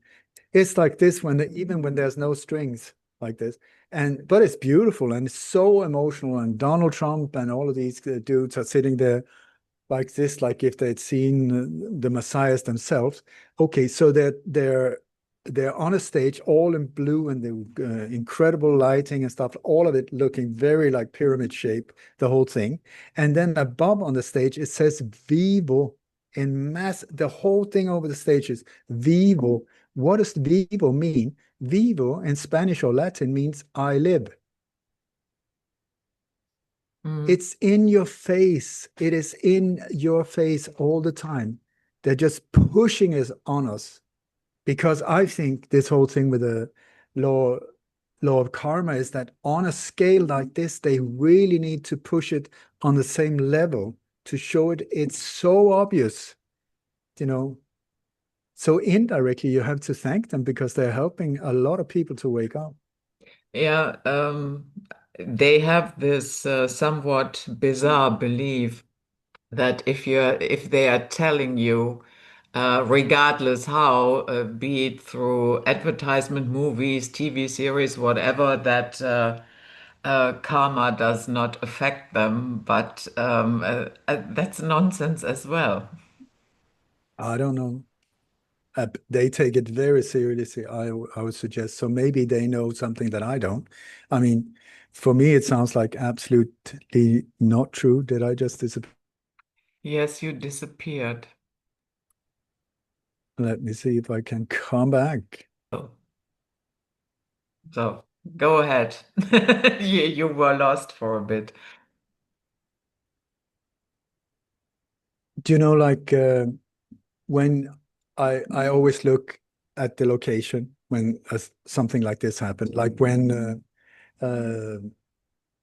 It's like this even when there's no strings like this. And but it's beautiful and it's so emotional. And Donald Trump and all of these dudes are sitting there like this, like if they'd seen the messiahs themselves. Okay, so they're on a stage all in blue and the incredible lighting and stuff, all of it looking very like pyramid shape, the whole thing. And then above on the stage it says vivo in mass. The whole thing over the stage is vivo. What does vivo mean? Vivo in Spanish or Latin means I live. Mm. It's in your face. It is in your face all the time. They're just pushing it on us because I think this whole thing with the law law of karma is that on a scale like this, they really need to push it on the same level to show it. It's so obvious, you know. So indirectly, you have to thank them because they're helping a lot of people to wake up. Yeah, they have this somewhat bizarre belief that if they are telling you, regardless how, be it through advertisement, movies, TV series, whatever, that karma does not affect them, but that's nonsense as well. I don't know. They take it very seriously, I would suggest. So maybe they know something that I don't. I mean, for me, it sounds like absolutely not true. Did I just disappear? Yes, you disappeared. Let me see if I can come back. So, so go ahead. You were lost for a bit. Do you know, like when I always look at the location when something like this happened, like when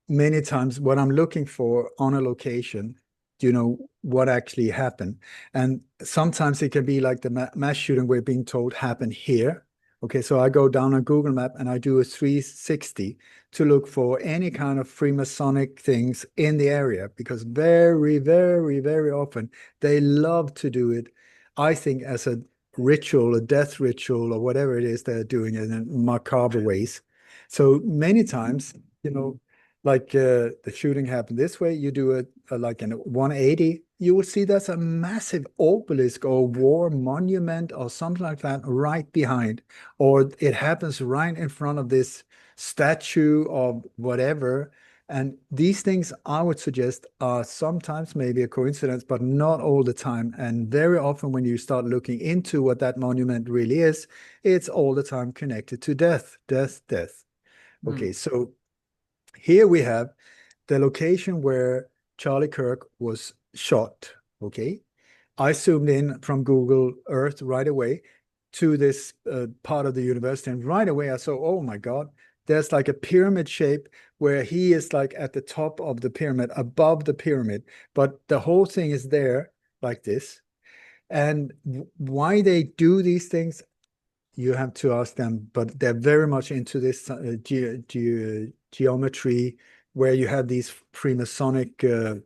many times what I'm looking for on a location, you know, what actually happened. And sometimes it can be like the mass shooting we're being told happened here. Okay, so I go down on Google Map and I do a 360 to look for any kind of Freemasonic things in the area because very, very, very often they love to do it, I think, as a ritual, a death ritual, or whatever it is they're doing in macabre ways. So many times, you know, like the shooting happened this way, you do a like in 180, you will see there's a massive obelisk or war monument or something like that right behind, or it happens right in front of this statue of whatever. And these things I would suggest are sometimes maybe a coincidence, but not all the time. And very often when you start looking into what that monument really is, it's all the time connected to death, death, death. Hmm. Okay, so here we have the location where Charlie Kirk was shot. Okay. I zoomed in from Google Earth right away to this part of the university. And right away I saw, oh my God, there's like a pyramid shape where he is like at the top of the pyramid, above the pyramid. But the whole thing is there like this. And why they do these things, you have to ask them, but they're very much into this geometry where you have these Freemasonic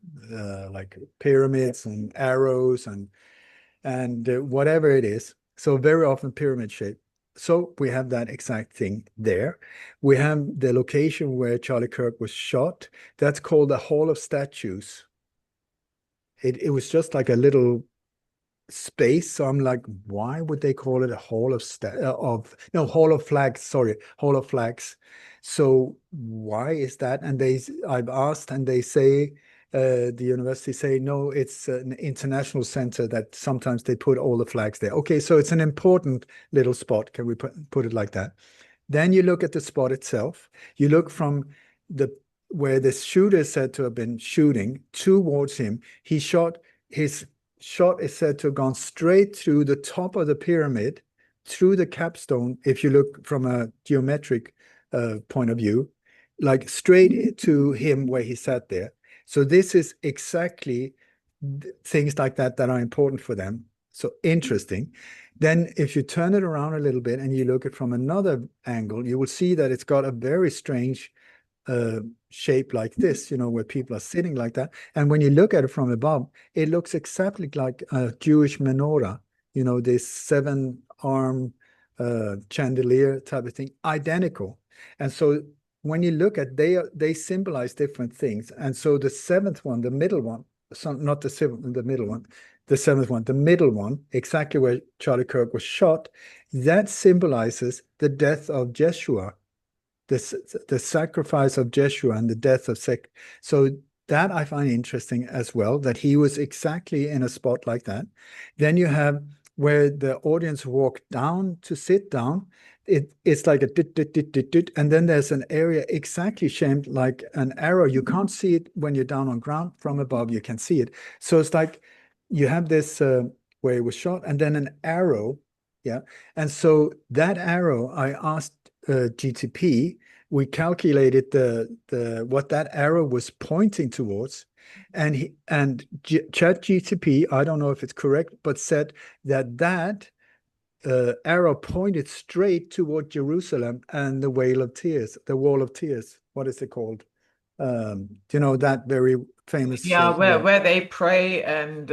like pyramids and arrows and whatever it is. So very often pyramid shape. So we have that exact thing there. We have the location where Charlie Kirk was shot. That's called the Hall of Statues. It was just like a little space. So I'm like, why would they call it a hall of no, hall of flags? Sorry, hall of flags. So why is that? And I've asked, and they say, the university say, no, it's an international center that sometimes they put all the flags there. Okay, so it's an important little spot. Can we put it like that? Then you look at the spot itself. You look from the where the shooter is said to have been shooting towards him. He shot his shot is said to have gone straight through the top of the pyramid, through the capstone, if you look from a geometric point of view, like straight to him where he sat there. So this is exactly things like that that are important for them. So interesting. Then if you turn it around a little bit and you look at it from another angle, you will see that it's got a very strange uh, shape like this, where people are sitting like that. And when you look at it from above, it looks exactly like a Jewish menorah, this seven-arm chandelier type of thing, identical. And so when you look at, they symbolize different things. And so the seventh one, the middle one, so not the seventh, the middle one, the seventh one, the middle one, exactly where Charlie Kirk was shot, that symbolizes the death of Jeshua, the sacrifice of Jeshua and the death of Sek. So that I find interesting as well, that he was exactly in a spot like that. Then you have where the audience walked down to sit down. It's like a dit, dit, dit, dit, dit, and then there's an area exactly shaped like an arrow. You can't see it when you're down on ground. From above, you can see it. So it's like you have this where it was shot, and then an arrow. Yeah. And so that arrow, I asked GTP, we calculated the what that arrow was pointing towards, and Chat GTP, I don't know if it's correct, but said that arrow pointed straight toward Jerusalem and the Wall of Tears, the Wall of Tears. What is it called? That very famous Yeah, wall. where they pray and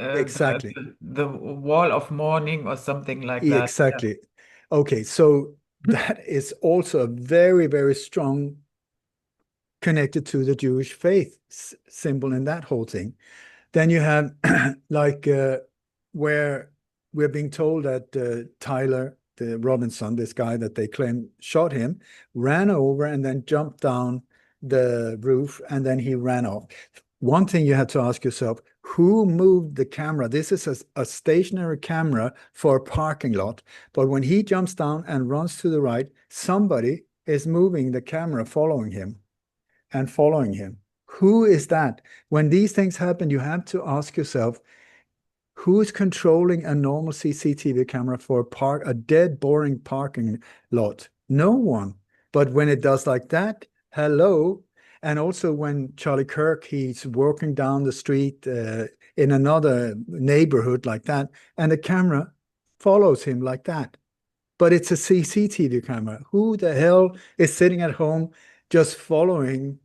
Exactly. the wall of mourning or something like that. Yeah. Exactly. Okay, so that is also a very, very strong connected to the Jewish faith symbol in that whole thing. Then you have like where we're being told that Tyler, the Robinson, this guy that they claim shot him, ran over and then jumped down the roof and then he ran off. One thing you have to ask yourself, who moved the camera? This is a stationary camera for a parking lot. But when he jumps down and runs to the right, somebody is moving the camera following him and following him. Who is that? When these things happen, you have to ask yourself, who is controlling a normal CCTV camera for a dead, boring parking lot? No one. But when it does like that, hello. And also when Charlie Kirk, he's walking down the street in another neighborhood like that, and the camera follows him like that. But it's a CCTV camera. Who the hell is sitting at home just following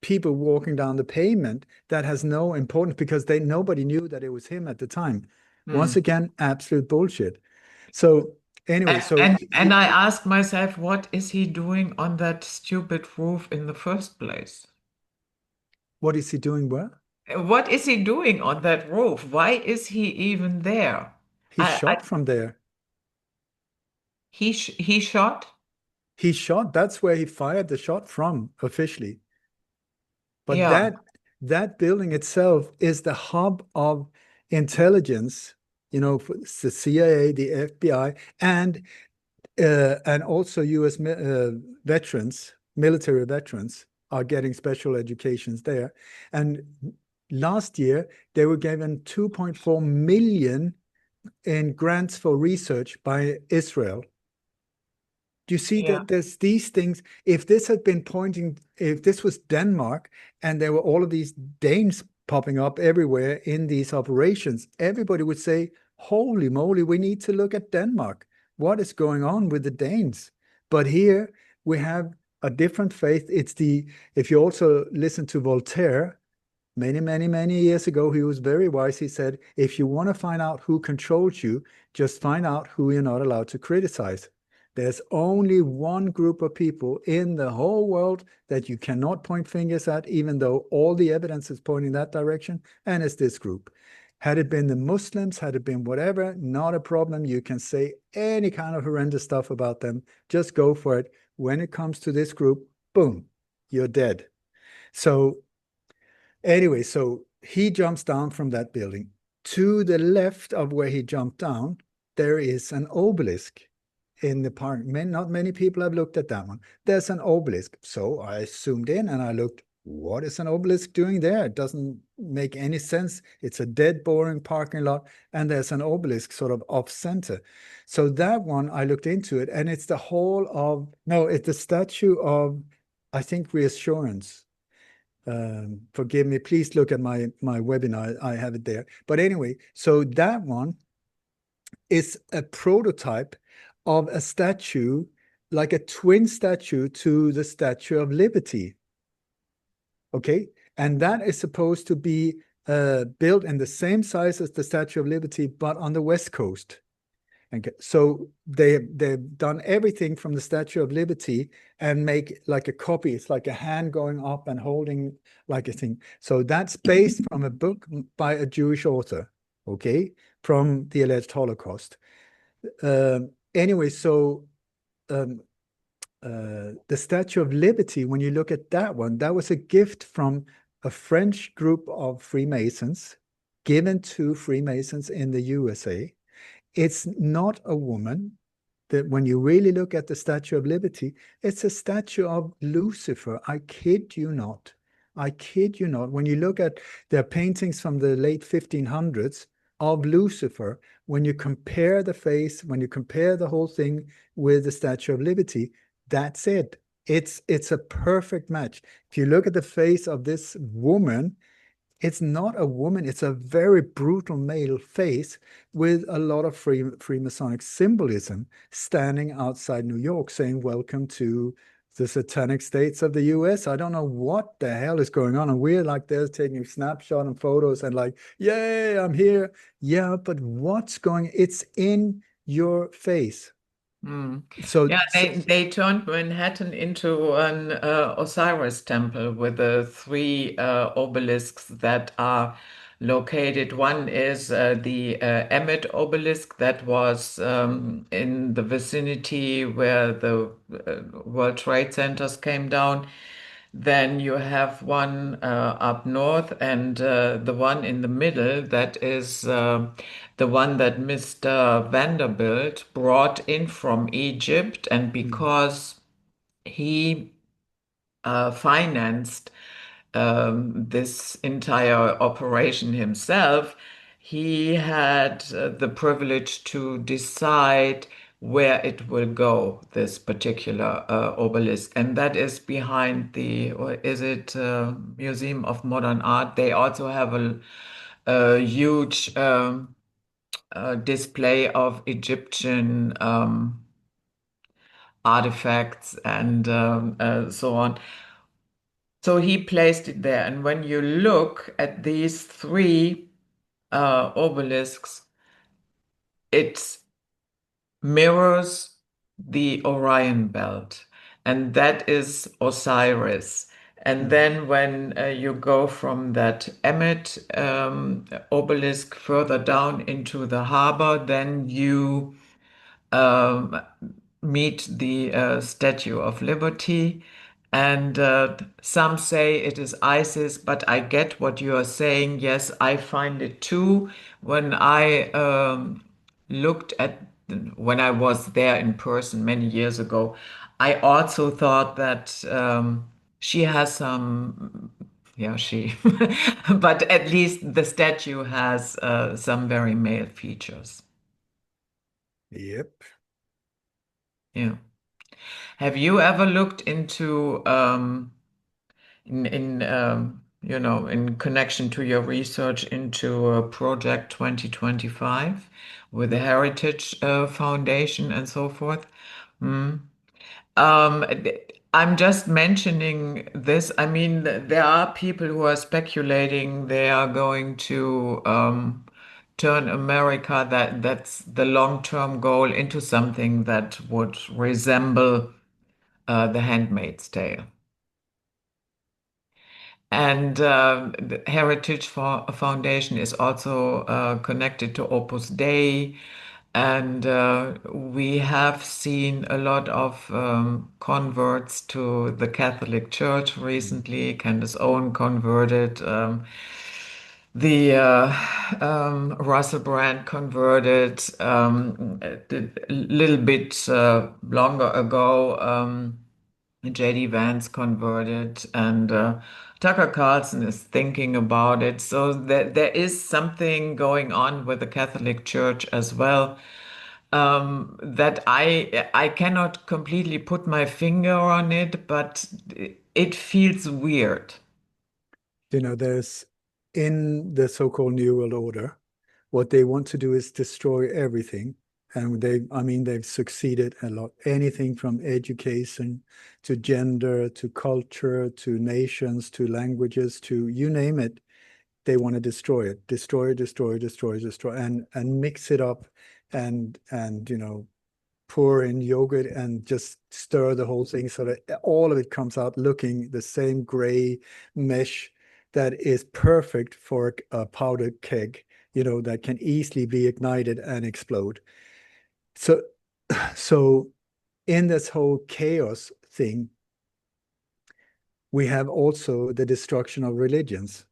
people walking down the pavement? That has no importance because nobody knew that it was him at the time. Once Hmm. again, absolute bullshit. So anyway, so And I asked myself, what is he doing on that stupid roof in the first place? what is he doing? Well, What is he doing on that roof? Why is he even there? he shot from there. He shot? He shot. That's where he fired the shot from officially. But Yeah. that building itself is the hub of intelligence, for the CIA, the FBI, and also U.S. Veterans, military veterans are getting special educations there. And last year, they were given 2.4 million in grants for research by Israel. Do you see Yeah. that there's these things? If this was Denmark and there were all of these Danes popping up everywhere in these operations, everybody would say, holy moly, we need to look at Denmark. What is going on with the Danes? But here we have a different faith. If you also listen to Voltaire, many, many, many years ago, he was very wise. He said, if you want to find out who controls you, just find out who you're not allowed to criticize. There's only one group of people in the whole world that you cannot point fingers at, even though all the evidence is pointing that direction, and it's this group. Had it been the Muslims, had it been whatever, not a problem. You can say any kind of horrendous stuff about them. Just go for it. When it comes to this group, boom, you're dead. So anyway, so he jumps down from that building. To the left of where he jumped down, there is an obelisk in the park. Not many people have looked at that one. There's an obelisk. So I zoomed in and I looked, what is an obelisk doing there? It doesn't make any sense. It's a dead, boring parking lot, and there's an obelisk sort of off center. So that one, I looked into it, and it's the whole of, no, it's the statue of, I think, reassurance. Forgive me, please look at my webinar. I have it there. But anyway, so that one is a prototype of a statue, like a twin statue to the Statue of Liberty. Okay. And that is supposed to be built in the same size as the Statue of Liberty, but on the West Coast. Okay. So they've done everything from the Statue of Liberty and make like a copy. It's like a hand going up and holding like a thing. So that's based from a book by a Jewish author, okay, from the alleged Holocaust. Anyway, so um, the Statue of Liberty, when you look at that one, that was a gift from a French group of Freemasons given to Freemasons in the USA. It's not a woman. That when you really look at the Statue of Liberty, it's a statue of Lucifer. I kid you not. I kid you not. When you look at their paintings from the late 1500s of Lucifer, when you compare the face, when you compare the whole thing with the Statue of Liberty, that's it. It's a perfect match. If you look at the face of this woman, it's not a woman, it's a very brutal male face with a lot of Freemasonic symbolism standing outside New York saying, welcome to the satanic states of the US. I don't know what the hell is going on. And we're like there taking snapshot and photos and like, yay, I'm here. Yeah, but what's going, it's in your face. Mm. So, Yeah, so they turned Manhattan into an Osiris temple with the three obelisks that are located. One is the Emmet obelisk that was in the vicinity where the World Trade Centers came down. Then you have one up north, and the one in the middle that is the one that Mr. Vanderbilt brought in from Egypt. And mm, because he financed this entire operation himself, he had the privilege to decide where it will go, this particular obelisk. And that is behind the, or is it Museum of Modern Art? They also have a huge display of Egyptian artifacts and so on. So he placed it there. And when you look at these three obelisks, it mirrors the Orion belt, and that is Osiris. And mm, then when you go from that Emmet obelisk further down into the harbor, then you um, meet the Statue of Liberty. And some say it is ISIS, but I get what you are saying. Yes, I find it too. When I looked at, when I was there in person many years ago, I also thought that she has some, yeah, she, but at least the statue has some very male features. yep. Yeah. Have you ever looked into in in connection to your research into Project 2025 with the Heritage Foundation and so forth? Mm. Um, I'm just mentioning this. I mean, there are people who are speculating they are going to turn America, that's the long-term goal, into something that would resemble The Handmaid's Tale. And the Foundation is also connected to Opus Dei. And we have seen a lot of converts to the Catholic Church Mm. recently. Candace Owen converted. The Russell Brand converted a little bit longer ago. JD Vance converted, and Tucker Carlson is thinking about it. So there is something going on with the Catholic Church as well, that I cannot completely put my finger on it, but it feels weird. There's in the so-called New World Order, what they want to do is destroy everything. And I mean, they've succeeded a lot. Anything from education to gender to culture to nations to languages to you name it, they want to destroy it, destroy, destroy, destroy, destroy, and mix it up and pour in yogurt and just stir the whole thing so that all of it comes out looking the same gray mesh that is perfect for a powder keg, that can easily be ignited and explode. So, so in this whole chaos thing, we have also the destruction of religions.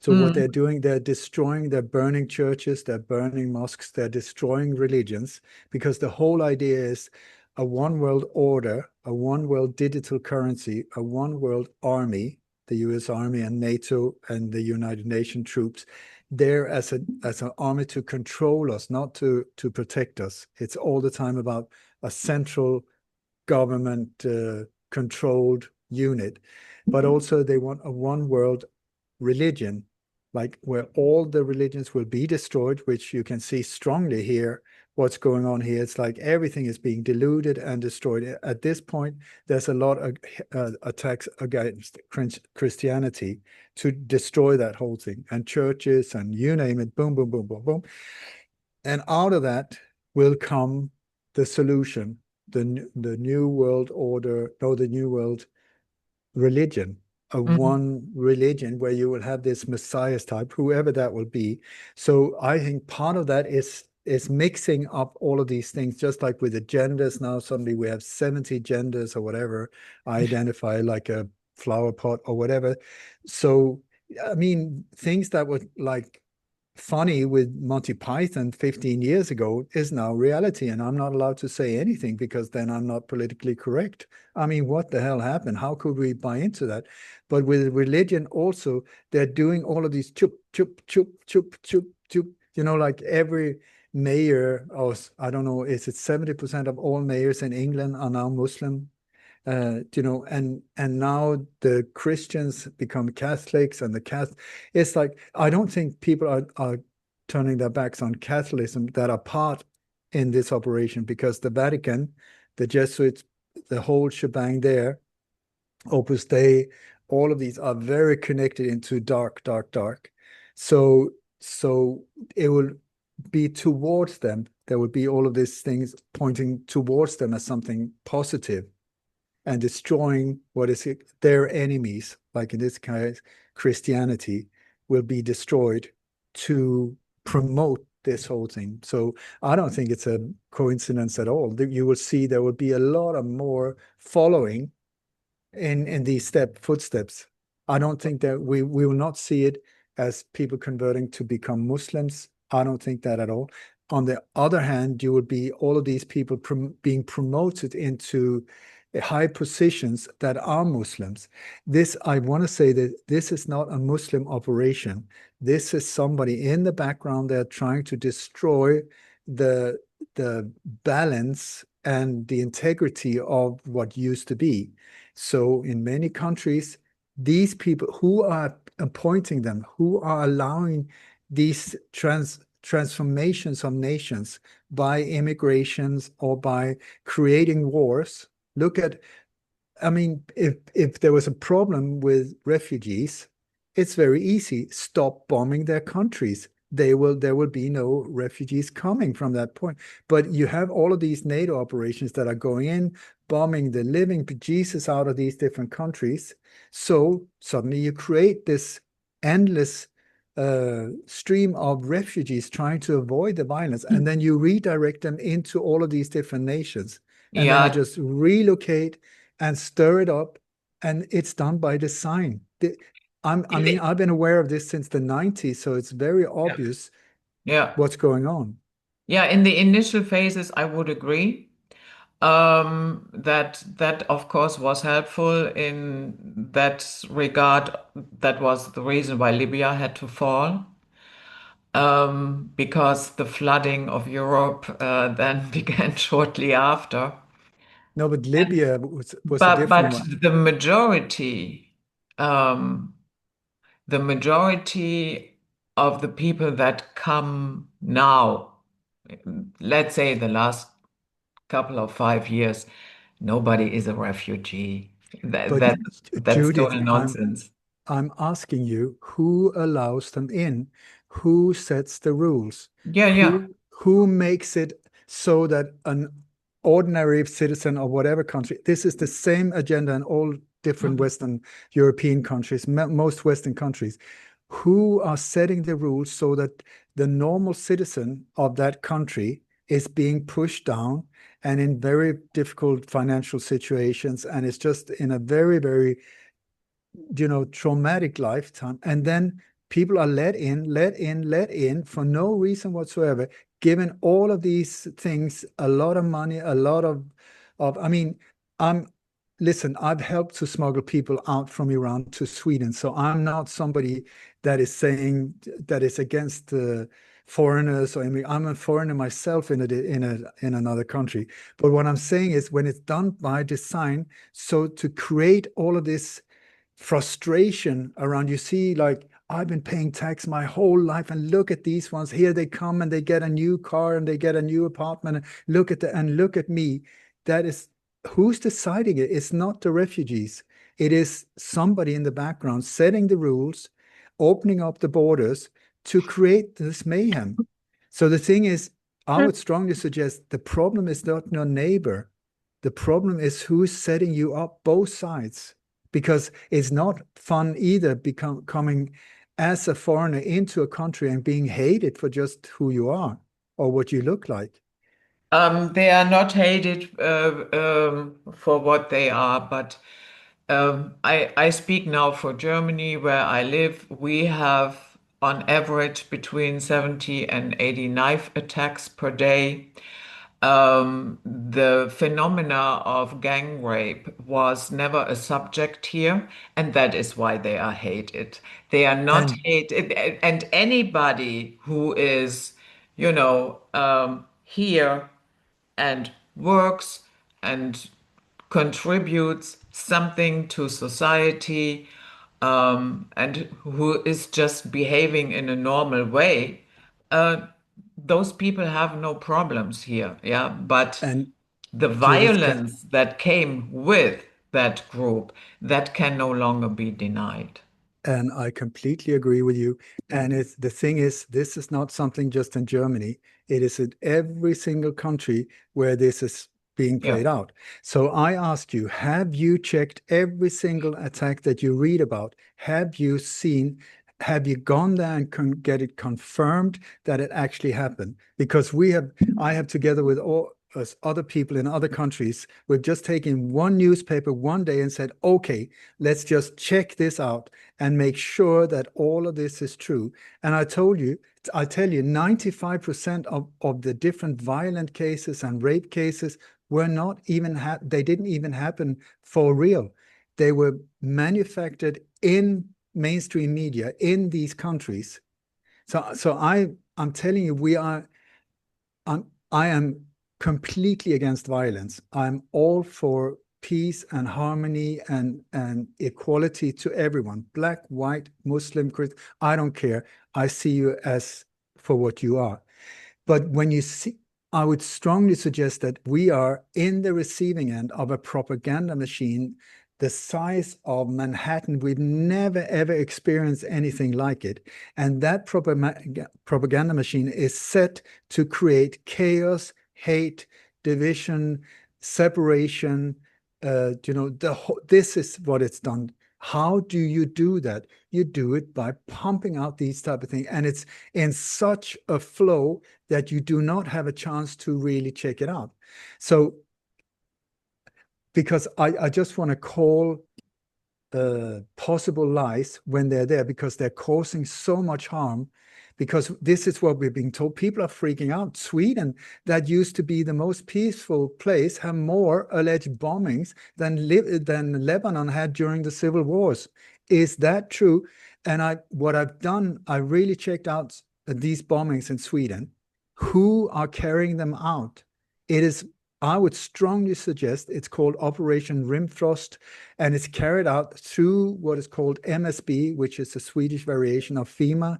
So what they're Mm. doing, they're burning churches, they're burning mosques, they're destroying religions, because the whole idea is a one world order, a one world digital currency, a one world army, the US Army and NATO and the United Nations troops, there as an army to control us, not to protect us. It's all the time about a central government controlled unit, but also they want a one world religion, like where all the religions will be destroyed, which you can see strongly here. What's going on here? It's like everything is being diluted and destroyed. At this point, there's a lot of attacks against Christianity to destroy that whole thing, and churches and you name it, boom, boom, boom, boom, boom. And out of that will come the solution, the new world order, no, the new world religion, a Mhm. one religion where you will have this messiah type, whoever that will be. So I think part of that is mixing up all of these things, just like with the genders. Now suddenly we have 70 genders or whatever. I identify like a flower pot or whatever. So I mean, things that were like funny with Monty Python 15 years ago is now reality. And I'm not allowed to say anything because then I'm not politically correct. I mean, what the hell happened? How could we buy into that? But with religion also, they're doing all of these chup, chup, chup, chup, chup, chup, like every mayor, or I don't know, is it 70% of all mayors in England are now Muslim? And now the Christians become Catholics, and the Catholic, it's like I don't think people are turning their backs on Catholicism that are part in this operation, because the Vatican, the Jesuits, the whole shebang there, Opus Dei, all of these are very connected into dark, dark, dark. So so it will be towards them. There will be all of these things pointing towards them as something positive, and destroying what is their enemies, like in this case, Christianity, will be destroyed to promote this whole thing. So I don't think it's a coincidence at all. You will see there will be a lot of more following in these footsteps. I don't think that we will not see it as people converting to become Muslims. I don't think that at all. On the other hand, you would be all of these people being promoted into high positions that are Muslims. I want to say that this is not a Muslim operation. This is somebody in the background. They're trying to destroy the the balance and the integrity of what used to be. So in many countries, these people who are appointing them, who are allowing these transformations of nations by immigrations or by creating wars. Look at, I mean, if there was a problem with refugees, it's very easy. Stop bombing their countries. There will be no refugees coming from that point. But you have all of these NATO operations that are going in, bombing the living bejesus out of these different countries. So suddenly you create this endless stream of refugees trying to avoid the violence, and then you redirect them into all of these different nations, and then you Yeah, just relocate and stir it up, and it's done by design. I in mean, the, I've been aware of this since the 90s, so it's very yeah, obvious yeah, what's going on. yeah. In the initial phases, I would agree. That of course was helpful in that regard. That was the reason why Libya had to fall, because the flooding of Europe then began shortly after. No, but And, Libya was a but different but one. um, the majority of the people that come now, let's say the last couple of 5 years, nobody is a refugee. That But that that's Judith, total nonsense. I'm asking you, who allows them in? Who sets the rules? Yeah, yeah. Who makes it so that an ordinary citizen of whatever country, this is the same agenda in all different Mhm. Western European countries, most Western countries, who are setting the rules so that the normal citizen of that country is being pushed down and in very difficult financial situations, and it's just in a very, very traumatic lifetime. And then people are let in for no reason whatsoever, given all of these things, a lot of money, a lot of I mean, I'm listen, I've helped to smuggle people out from Iran to Sweden. So I'm not somebody that is saying that is against foreigners. Or I mean, I'm a foreigner myself in another country. But what I'm saying is when it's done by design, so to create all of this frustration around, you see, like, I've been paying tax my whole life, and look at these ones here, they come and they get a new car and they get a new apartment, and look at me. That is, who's deciding it? It's not the refugees. It is somebody in the background setting the rules, opening up the borders to create this mayhem. So the thing is, I would strongly suggest the problem is not your neighbor. The problem is who's setting you up, both sides, because it's not fun either coming as a foreigner into a country and being hated for just who you are or what you look like. They are not hated for what they are, but I speak now for Germany, where I live. We have on average between 70 and 80 knife attacks per day. The phenomena of gang rape was never a subject here, and that is why they are hated. They are not And hated, and anybody who is, here and works and contributes something to society, and who is just behaving in a normal way, uh, those people have no problems here. Yeah. But and the Judith can violence that came with that group, that can no longer be denied. And I completely agree with you. And it's the thing is, this is not something just in Germany. It is in every single country where this is being Yeah. played out. So I ask you, have you checked every single attack that you read about? Have you gone there and get it confirmed that it actually happened? Because I have together with all us other people in other countries, we've just taken one newspaper one day and said, okay, let's just check this out and make sure that all of this is true. And I tell you, 95% of the different violent cases and rape cases were not even they didn't even happen for real. They were manufactured in mainstream media in these countries. I'm telling you, I am completely against violence. I'm all for peace and harmony and equality to everyone, black, white, Muslim, Christian. I don't care. I see you as for what you are. But when you see, I would strongly suggest that we are in the receiving end of a propaganda machine the size of Manhattan. We've never, ever experienced anything like it. And that propaganda machine is set to create chaos, hate, division, separation. This is what it's done. How do you do that? You do it by pumping out these type of things. And it's in such a flow that you do not have a chance to really check it out. So, because I just want to call possible lies when they're there because they're causing so much harm. because this is what we're being told. People are freaking out. Sweden, that used to be the most peaceful place, have more alleged bombings than Lebanon had during the civil wars. Is that true? And what I've done, I really checked out these bombings in Sweden. Who are carrying them out? It is, I would strongly suggest, it's called Operation Rimfrost, and it's carried out through what is called MSB, which is a Swedish variation of FEMA,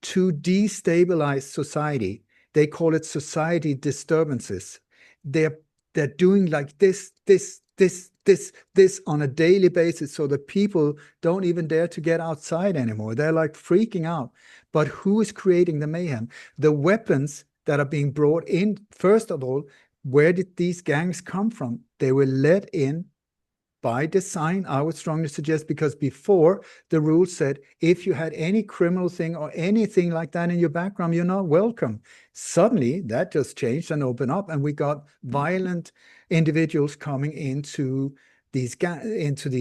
to destabilize society. They call it society disturbances. They're they're doing like this on a daily basis, so that people don't even dare to get outside anymore. They're like freaking out. But who is creating the mayhem? The weapons that are being brought in, first of all, where did these gangs come from? They were let in by design, I would strongly suggest, because before the rules said if you had any criminal thing or anything like that in your background, you're not welcome. Suddenly, that just changed and opened up, and we got violent individuals coming into these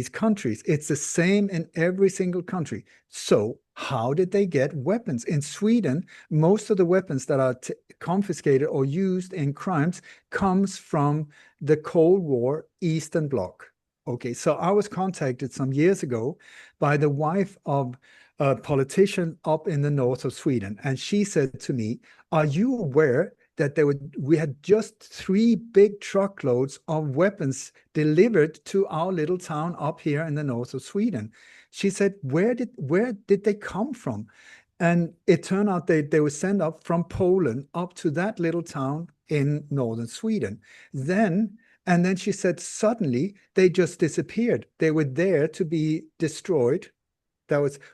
countries. It's the same in every single country. So how did they get weapons? In Sweden, most of the weapons that are confiscated or used in crimes comes from the Cold War Eastern Bloc. Okay, so I was contacted some years ago by the wife of a politician up in the north of Sweden, and she said to me, "Are you aware that we had just 3 big truckloads of weapons delivered to our little town up here in the north of Sweden?" She said, "Where did they come from?" And it turned out they were sent up from Poland up to that little town in northern Sweden. And then she said, suddenly they just disappeared. They were there to be destroyed.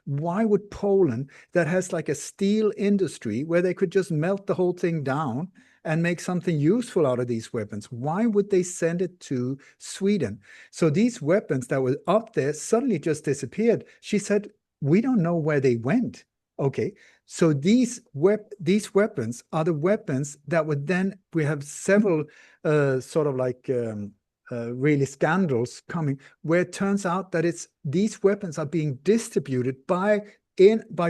Why would Poland, that has like a steel industry where they could just melt the whole thing down and make something useful out of these weapons, why would they send it to Sweden? So these weapons that were up there suddenly just disappeared. She said, we don't know where they went. Okay, so these weapons are the weapons that would then, we have several sort of like really scandals coming, where it turns out that these weapons are being distributed by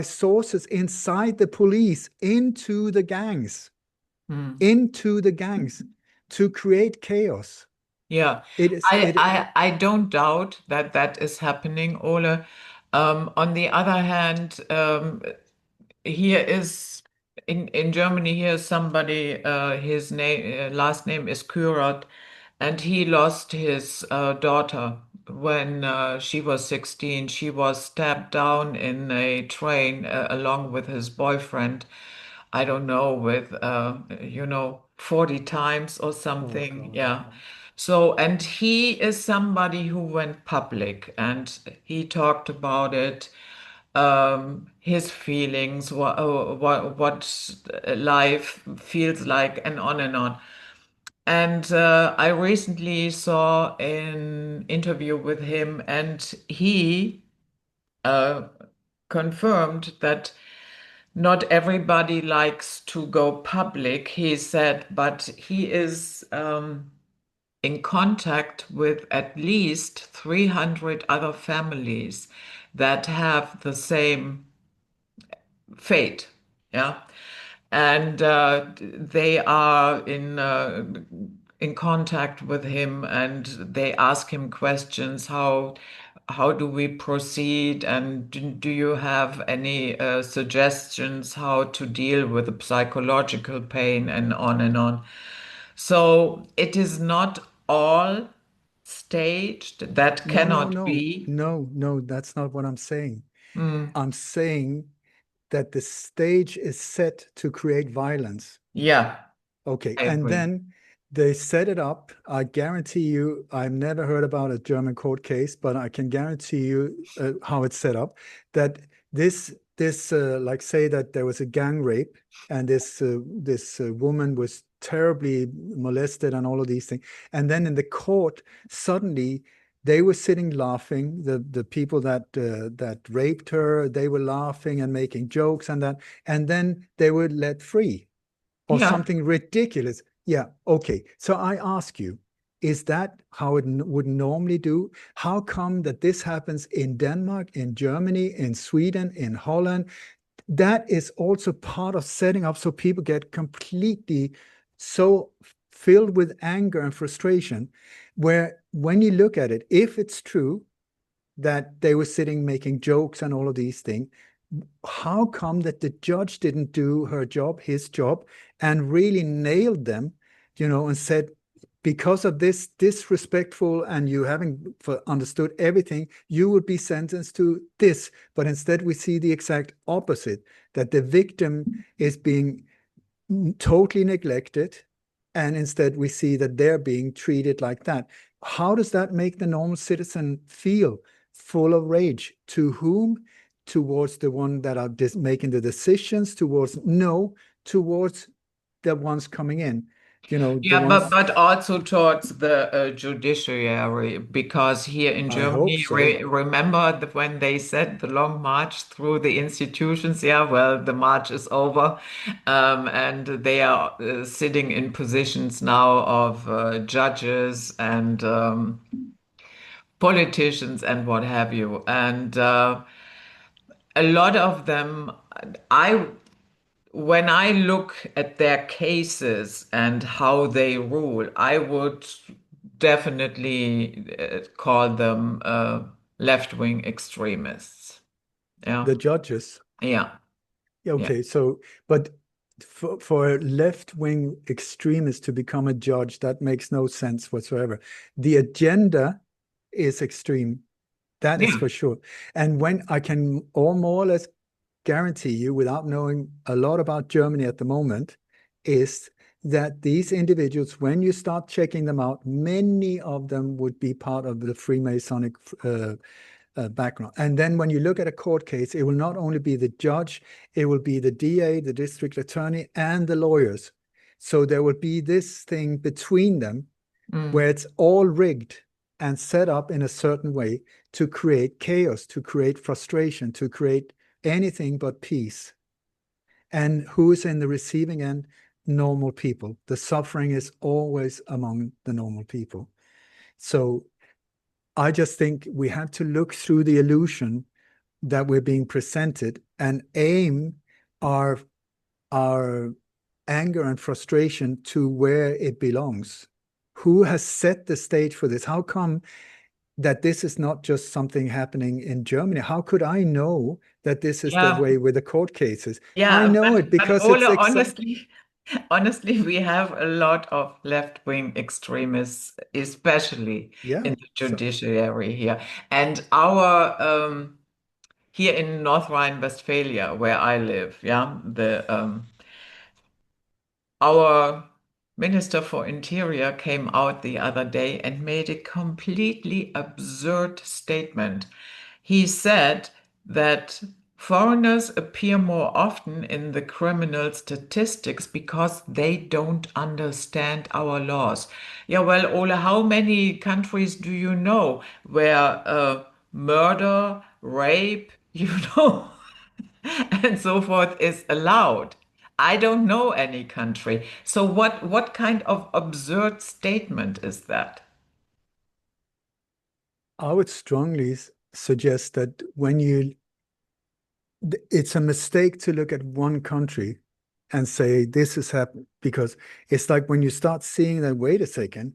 sources inside the police into the gangs, Mm. into the gangs to create chaos. Yeah, It is I, it I I don't doubt that that is happening, Ole. On the other hand, here is in Germany, here is somebody, his name last name is Kürat, and he lost his daughter when she was 16. She was stabbed down in a train along with his boyfriend. I don't know, with 40 times or Oh something. God, Yeah. yeah. So, and he is somebody who went public and he talked about it, his feelings, what life feels like, and on and on. And I recently saw an interview with him, and he uh, confirmed that not everybody likes to go public, he said, but he is in contact with at least 300 other families that have the same fate. Yeah. And they are in contact with him, and they ask him questions. How do we proceed? And do you have any suggestions how to deal with the psychological pain, and on and on? So it is not all staged. That No, no, cannot no, be. no, no, that's not what I'm saying. Mm, I'm saying that the stage is set to create violence. yeah, Okay, I and agree. then they set it up. I guarantee you, I've never heard about a German court case, but I can guarantee you how it's set up. That like, say that there was a gang rape, and this woman was terribly molested and all of these things. And then in the court, suddenly they were sitting laughing. The people that raped her, they were laughing and making jokes and that, and then they were let free or Yeah. something ridiculous. Yeah, okay. So I ask you, is that how it would normally do? How come that this happens in Denmark, in Germany, in Sweden, in Holland? that is also part of setting up so people get completely so filled with anger and frustration, where when you look at it, if it's true that they were sitting making jokes and all of these things, how come that the judge didn't do her job, his job, and really nailed them, and said, because of this disrespectful and you haven't understood everything, you would be sentenced to this. But instead, we see the exact opposite, that the victim is being totally neglected. And instead, we see that they're being treated like that. How does that make the normal citizen feel? Full of rage. To whom? Towards the one that are making the decisions, towards no, towards the ones coming in, the Yeah, but ones. also towards the judiciary, because here in I hope Germany, so. remember when they said the long march through the institutions? Yeah, well, the march is over, and they are sitting in positions now of judges and politicians and what have you, and a lot of them, I when I look at their cases and how they rule, I would definitely call them left-wing extremists. Yeah, The judges. yeah, Yeah, yeah, okay, so, but for a left-wing extremist to become a judge, that makes no sense whatsoever. The agenda is extreme. That is yeah, for sure. And when I can all more or less guarantee you, without knowing a lot about Germany at the moment, is that these individuals, when you start checking them out, many of them would be part of the Freemasonic background. And then when you look at a court case, it will not only be the judge, it will be the DA, the district attorney, and the lawyers. So there will be this thing between them mm, where it's all rigged and set up in a certain way to create chaos, to create frustration, to create anything but peace. And who's in the receiving end? Normal people. The suffering is always among the normal people. So I just think we have to look through the illusion that we're being presented and aim our our anger and frustration to where it belongs. Who has set the stage for this? How come that this is not just something happening in Germany? How could I know that this is the yeah, way with the court cases? I yeah. know it But because Ole, it's exact. honestly, honestly, we have a lot of left-wing extremists, especially Yeah. in the So judiciary here, and our here in North Rhine-Westphalia, where I live, yeah, the our Minister for Interior came out the other day and made a completely absurd statement. He said that foreigners appear more often in the criminal statistics because they don't understand our laws. Yeah, well, Ole, how many countries do you know where murder, rape, and so forth is allowed? I don't know any country. So what kind of absurd statement is that? I would strongly suggest that when you, it's a mistake to look at one country and say this is happening, because it's like when you start seeing that, wait a second,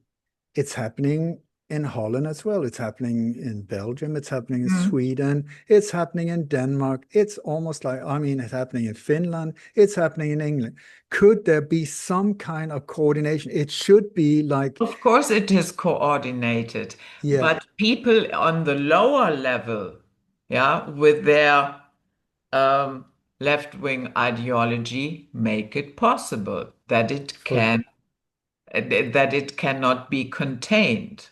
it's happening in Holland as well. It's happening in Belgium. It's happening in Hmm. Sweden. It's happening in Denmark. It's almost like, I mean, it's happening in Finland. It's happening in England. Could there be some kind of coordination? It should be like, Of course, it is coordinated, yeah, but people on the lower level, yeah, with their um, left-wing ideology, make it possible for that it cannot be contained.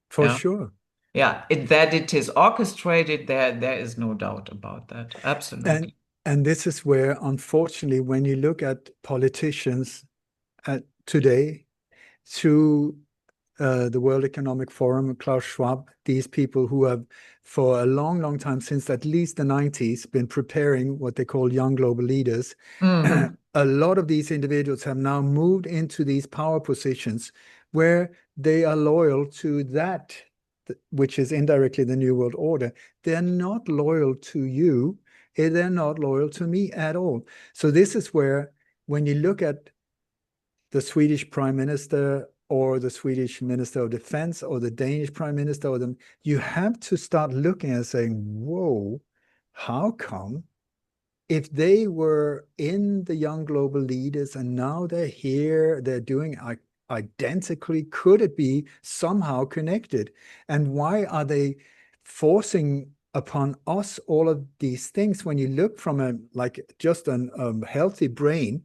for Yeah, sure. yeah, that it is orchestrated. There is no doubt about that. And Absolutely. and this is where, unfortunately, when you look at politicians today, through the World Economic Forum, Klaus Schwab, these people who have, for a long, long time, since at least the 90s, been preparing what they call young global leaders. Hmm. A lot of these individuals have now moved into these power positions where they are loyal to that, which is indirectly the New World Order. They're not loyal to you. They're not loyal to me at all. So this is where, when you look at the Swedish prime minister or the Swedish minister of defense or the Danish prime minister, or them, you have to start looking and saying, whoa, how come if they were in the young global leaders and now they're here, they're doing identically, could it be somehow connected? And why are they forcing upon us all of these things? When you look from a like just an healthy brain,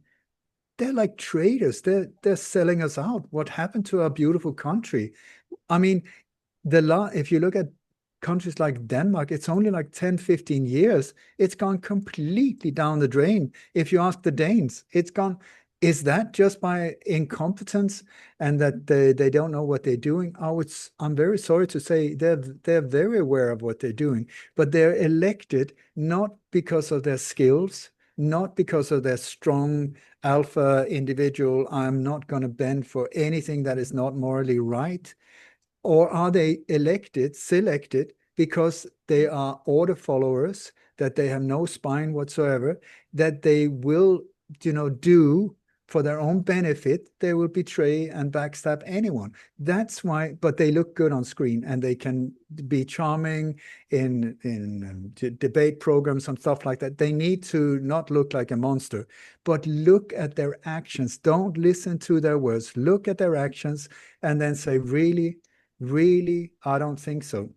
they're like traders. They're selling us out. What happened to our beautiful country? I mean, if you look at countries like Denmark, it's only like 10, 15 years. It's gone completely down the drain. If you ask the Danes, it's gone. Is that just by incompetence and that they don't know what they're doing? I'm very sorry to say they're very aware of what they're doing, but they're elected not because of their skills, not because of their strong alpha individual. I'm not going to bend for anything that is not morally right. Or are they selected because they are order followers, that they have no spine whatsoever, that they will, do for their own benefit, they will betray and backstab anyone. That's why, but they look good on screen and they can be charming in debate programs and stuff like that. They need to not look like a monster, but look at their actions. Don't listen to their words. Look at their actions and then say, really? Really, I don't think so.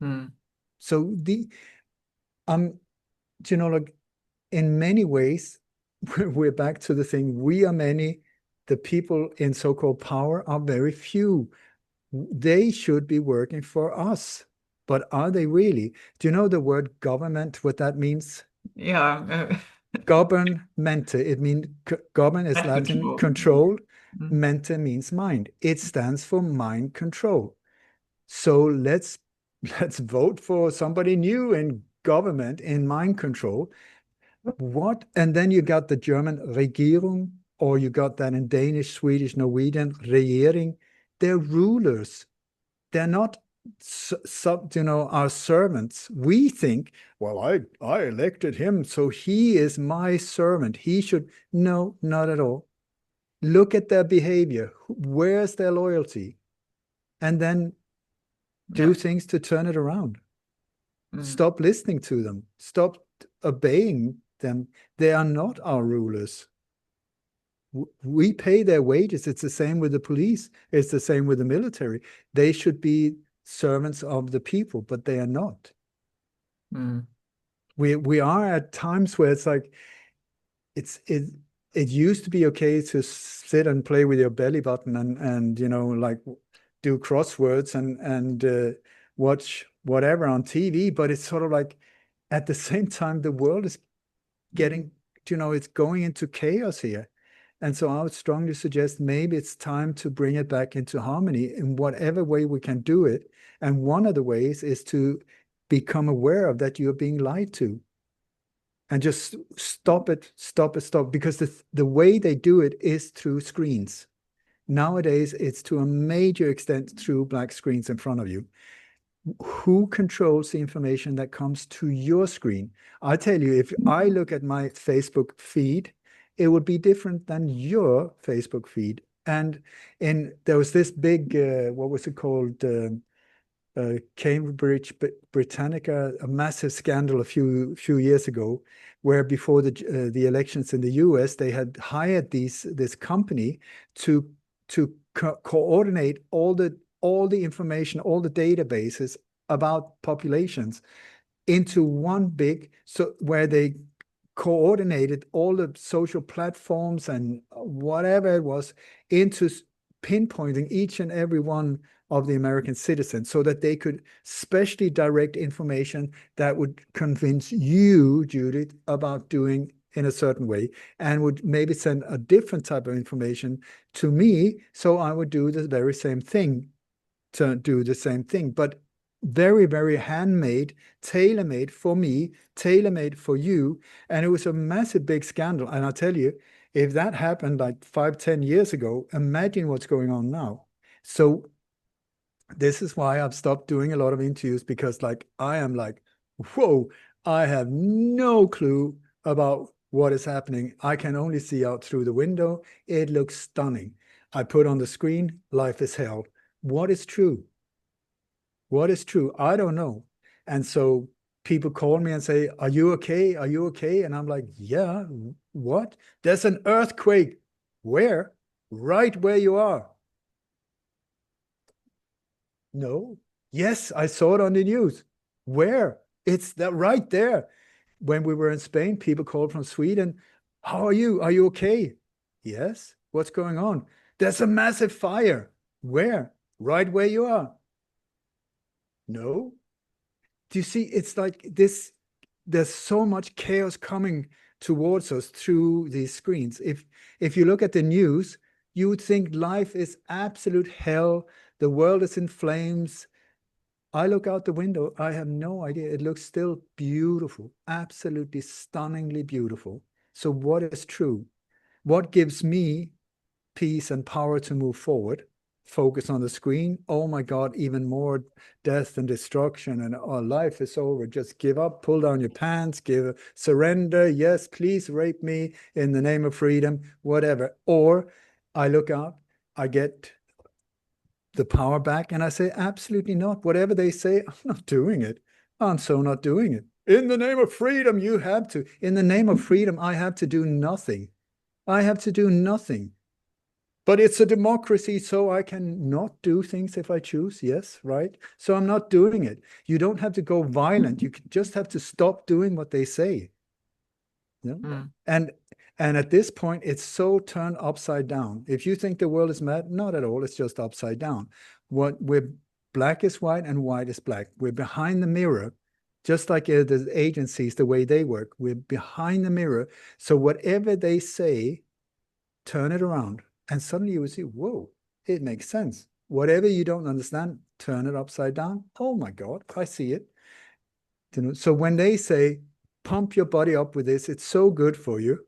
Mm. So um, like in many ways, we're back to the thing. We are many. The people in so-called power are very few. They should be working for us, but are they really? Do you know the word government? What that means? Yeah, Governmente. It means govern is that Latin control. control. Mm. Mente means mind. It stands for mind control. So let's vote for somebody new in government, in mind control. What? And then you got the German Regierung, or you got that in Danish, Swedish, Norwegian, Regering. They're rulers. They're not our servants. We think, well, I elected him, so he is my servant. He should. No, not at all. Look at their behavior. Where's their loyalty? And then do Yeah. things to turn it around. Mm. Stop listening to them. Stop obeying them. They are not our rulers. We pay their wages. It's the same with the police. It's the same with the military. They should be servants of the people, but they are not. Mm. We are at times where it's like it used to be okay to sit and play with your belly button and like do crosswords and watch whatever on TV, but it's sort of like at the same time the world is getting, it's going into chaos here. And so I would strongly suggest maybe it's time to bring it back into harmony in whatever way we can do it. And one of the ways is to become aware of that you're being lied to and just stop, because the way they do it is through screens. Nowadays, it's to a major extent through black screens in front of you. Who controls the information that comes to your screen? I tell you, if I look at my Facebook feed, it would be different than your Facebook feed. And there was this big, what was it called? Cambridge Britannica, a massive scandal a few years ago, where before the elections in the US, they had hired this company to coordinate all the information, all the databases about populations into one big, so where they coordinated all the social platforms and whatever it was into pinpointing each and every one of the American citizens, so that they could specially direct information that would convince you, Judith, about doing in a certain way, and would maybe send a different type of information to me, so I would do the very same thing, to do the same thing, but very, very handmade, tailor-made for me, tailor-made for you. And it was a massive big scandal. And I'll tell you, if that happened like 5, 10 years ago, imagine what's going on now. So this is why I've stopped doing a lot of interviews, because like I am like, whoa, I have no clue about what is happening. I can only see out through the window. It looks stunning. I put on the screen, life is hell. What is true? What is true? I don't know. And so people call me and say, "Are you okay? Are you okay?" And I'm like, "Yeah, what? There's an earthquake." Where? Right where you are. No. Yes, I saw it on the news. Where? It's that right there. When we were in Spain, people called from Sweden. "How are you? Are you okay?" Yes. What's going on? There's a massive fire. Where? Right where you are. No. Do you see? It's like this. There's so much chaos coming towards us through these screens. If you look at the news, you would think life is absolute hell. The world is in flames. I look out the window, I have no idea. It looks still beautiful, absolutely stunningly beautiful. So, what is true? What gives me peace and power to move forward? Focus on the screen. Oh my God, even more death and destruction, and our life is over. Just give up, pull down your pants, give surrender. Yes, please rape me in the name of freedom, whatever. Or I look out, I get the power back? And I say, absolutely not. Whatever they say, I'm not doing it. I'm so not doing it. In the name of freedom, you have to. In the name of freedom, I have to do nothing. I have to do nothing. But it's a democracy, so I can not do things if I choose. Yes, right? So I'm not doing it. You don't have to go violent. You just have to stop doing what they say. Yeah. Mm. And and at this point, it's so turned upside down. If you think the world is mad, not at all. It's just upside down. What we're black is white and white is black. We're behind the mirror, just like the agencies, the way they work. We're behind the mirror. So whatever they say, turn it around, and suddenly you will see, whoa, it makes sense. Whatever you don't understand, turn it upside down. Oh my God, I see it. You know, so when they say, pump your body up with this, it's so good for you,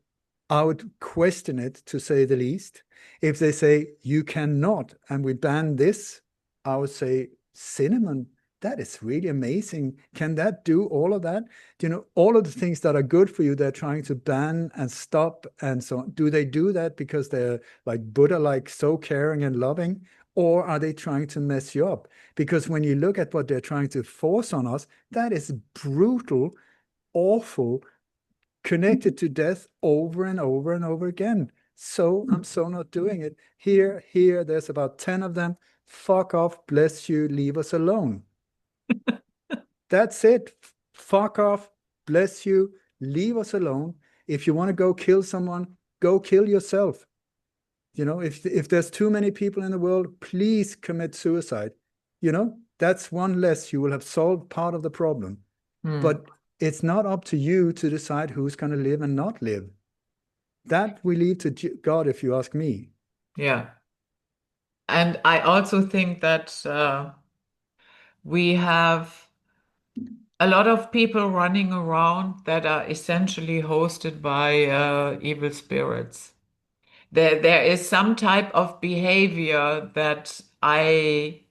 I would question it to say the least. If they say you cannot and we ban this, I would say cinnamon. That is really amazing. Can that do all of that? Do you know all of the things that are good for you, they're trying to ban and stop and so on? Do they do that because they're like Buddha, like so caring and loving? Or are they trying to mess you up? Because when you look at what they're trying to force on us, that is brutal, awful, connected to death over and over and over again. So I'm so not doing it. Here, there's about 10 of them. Fuck off, bless you, leave us alone. That's it. Fuck off, bless you, leave us alone. If you want to go kill someone, go kill yourself. You know, if there's too many people in the world, please commit suicide. You know, that's one less. You will have solved part of the problem. Mm. But it's not up to you to decide who's going to live and not live. That we leave to God, if you ask me. Yeah. And I also think that we have a lot of people running around that are essentially hosted by evil spirits. There is some type of behavior that I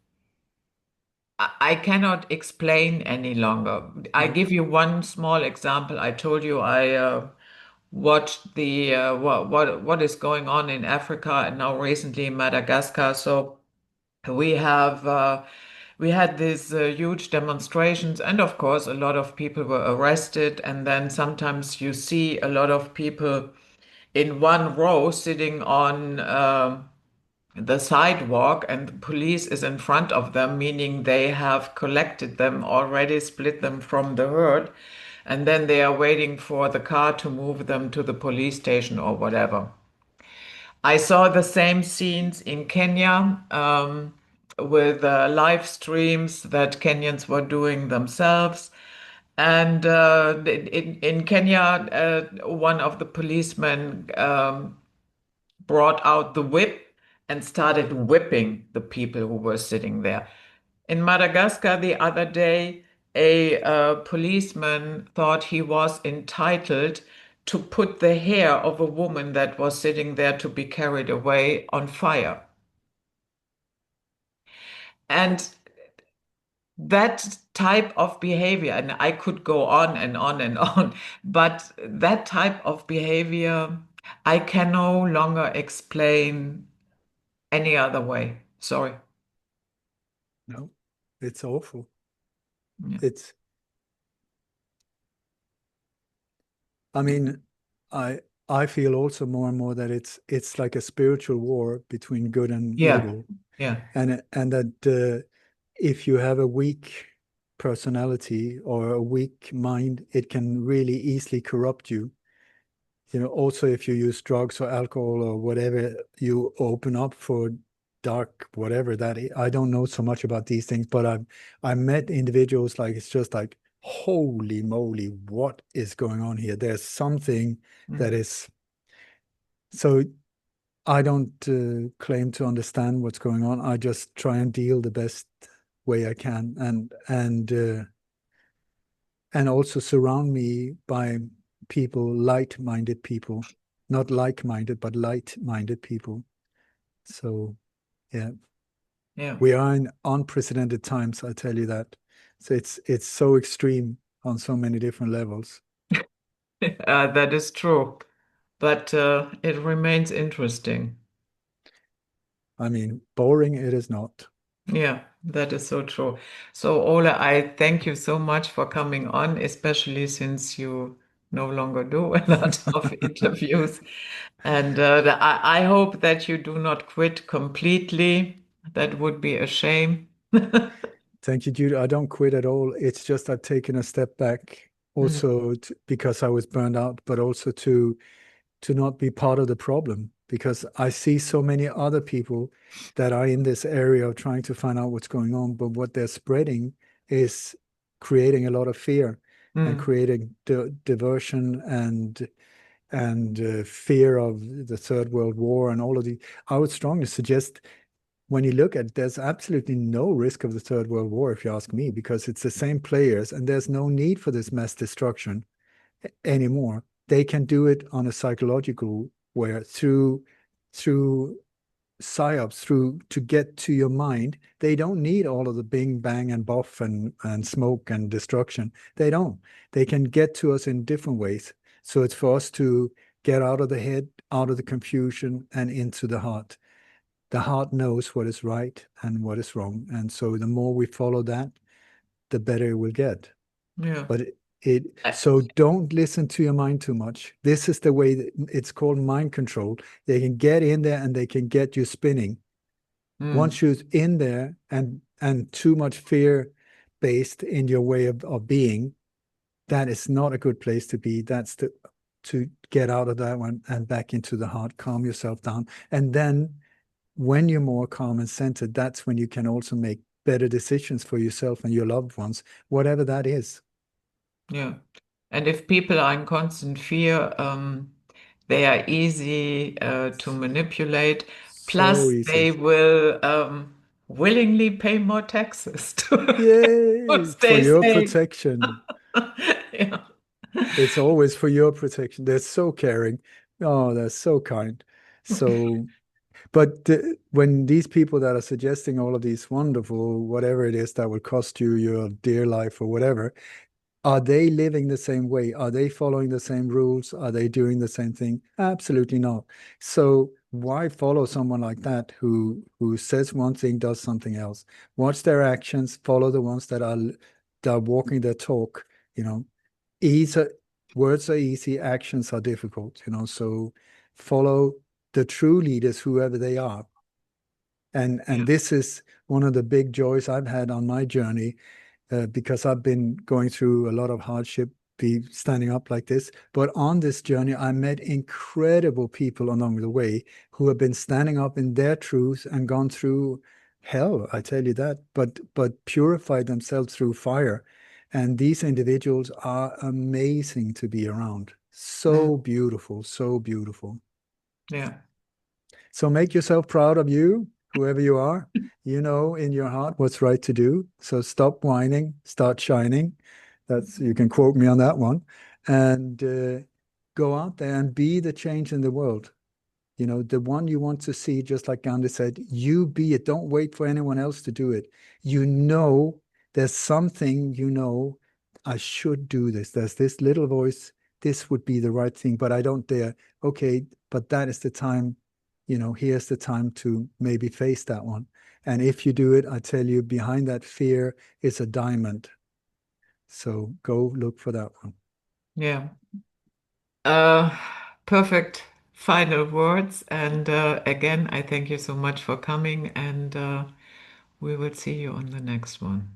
cannot explain any longer. I No. give you one small example. I told you I watched the what is going on in Africa and now recently in Madagascar. So we have we had these huge demonstrations, and of course, a lot of people were arrested. And then sometimes you see a lot of people in one row sitting on the sidewalk, and the police is in front of them, meaning they have collected them already, split them from the herd, and then they are waiting for the car to move them to the police station or whatever. I saw the same scenes in Kenya with live streams that Kenyans were doing themselves. And in Kenya, one of the policemen brought out the whip and started whipping the people who were sitting there. In Madagascar the other day, a policeman thought he was entitled to put the hair of a woman that was sitting there to be carried away on fire. And that type of behavior, and I could go on and on and on, but that type of behavior, I can no longer explain any other way. Sorry. No, it's awful. Yeah. It's, I mean, I I feel also more and more that it's like a spiritual war between good and Yeah. evil, Yeah. and that if you have a weak personality or a weak mind, it can really easily corrupt you. You know, also if you use drugs or alcohol or whatever, you open up for dark whatever that is. I don't know so much about these things, but I met individuals like it's just like, holy moly, what is going on here? There's something that Mm. is so I don't claim to understand what's going on. I just try and deal the best way I can, and also surround me by people, light-minded people, not like-minded, but light-minded people. So yeah, Yeah. we are in unprecedented times, I tell you that. So it's so extreme on so many different levels. That is true, but it remains interesting. I mean, boring it is not. Yeah, that is so true. So, Ole, I thank you so much for coming on, especially since you no longer do a lot of interviews. And I hope that you do not quit completely. That would be a shame. Thank you, Jude. I don't quit at all. It's just I've taken a step back Mm, also because I was burned out, but also to not be part of the problem because I see so many other people that are in this area of trying to find out what's going on, but what they're spreading is creating a lot of fear and mm, creating diversion and fear of the Third World War and all of the. I would strongly suggest when you look at it, there's absolutely no risk of the Third World War, if you ask me, because it's the same players and there's no need for this mass destruction anymore. They can do it on a psychological way through psyops, through to get to your mind. They don't need all of the bing bang and buff and smoke and destruction. They don't. They can get to us in different ways. So it's for us to get out of the head, out of the confusion, and into the heart. The heart knows what is right and what is wrong. And so the more we follow that, the better it will get. yeah. But it I- so don't listen to your mind too much. This is the way that it's called mind control. They can get in there and they can get you spinning. mm, Once you're in there and too much fear based in your way of being, that is not a good place to be. That's the to get out of that one and back into the heart, calm yourself down. And then when you're more calm and centered, that's when you can also make better decisions for yourself and your loved ones, whatever that is. yeah. And if people are in constant fear, they are easy to manipulate. So Plus, easy. they will willingly pay more taxes to Yay! For stay your safe. protection. Yeah. It's always for your protection. They're so caring. Oh, they're so kind. So, but when these people that are suggesting all of these wonderful, whatever it is that will cost you your dear life or whatever, are they living the same way? Are they following the same rules? Are they doing the same thing? Absolutely not. So why follow someone like that who says one thing, does something else? Watch their actions, follow the ones that are walking their talk, you know. Easy, words are easy, actions are difficult, you know. So follow the true leaders, whoever they are. And Yeah. this is one of the big joys I've had on my journey because I've been going through a lot of hardship, be standing up like this. But on this journey, I met incredible people along the way who have been standing up in their truth and gone through hell, I tell you that, but purified themselves through fire. And these individuals are amazing to be around. Mm, So beautiful, so beautiful. yeah. So make yourself proud of you, whoever you are. You know in your heart what's right to do. So stop whining, start shining. That's you can quote me on that one, and go out there and be the change in the world. You know, the one you want to see, just like Gandhi said, you be it. Don't wait for anyone else to do it. You know there's something, I should do this. There's this little voice, this would be the right thing, but I don't dare. Okay, but that is the time, here's the time to maybe face that one. And if you do it, I tell you, behind that fear is a diamond. So go look for that one. Yeah. Uh, Perfect final words. And again, I thank you so much for coming, and we will see you on the next one.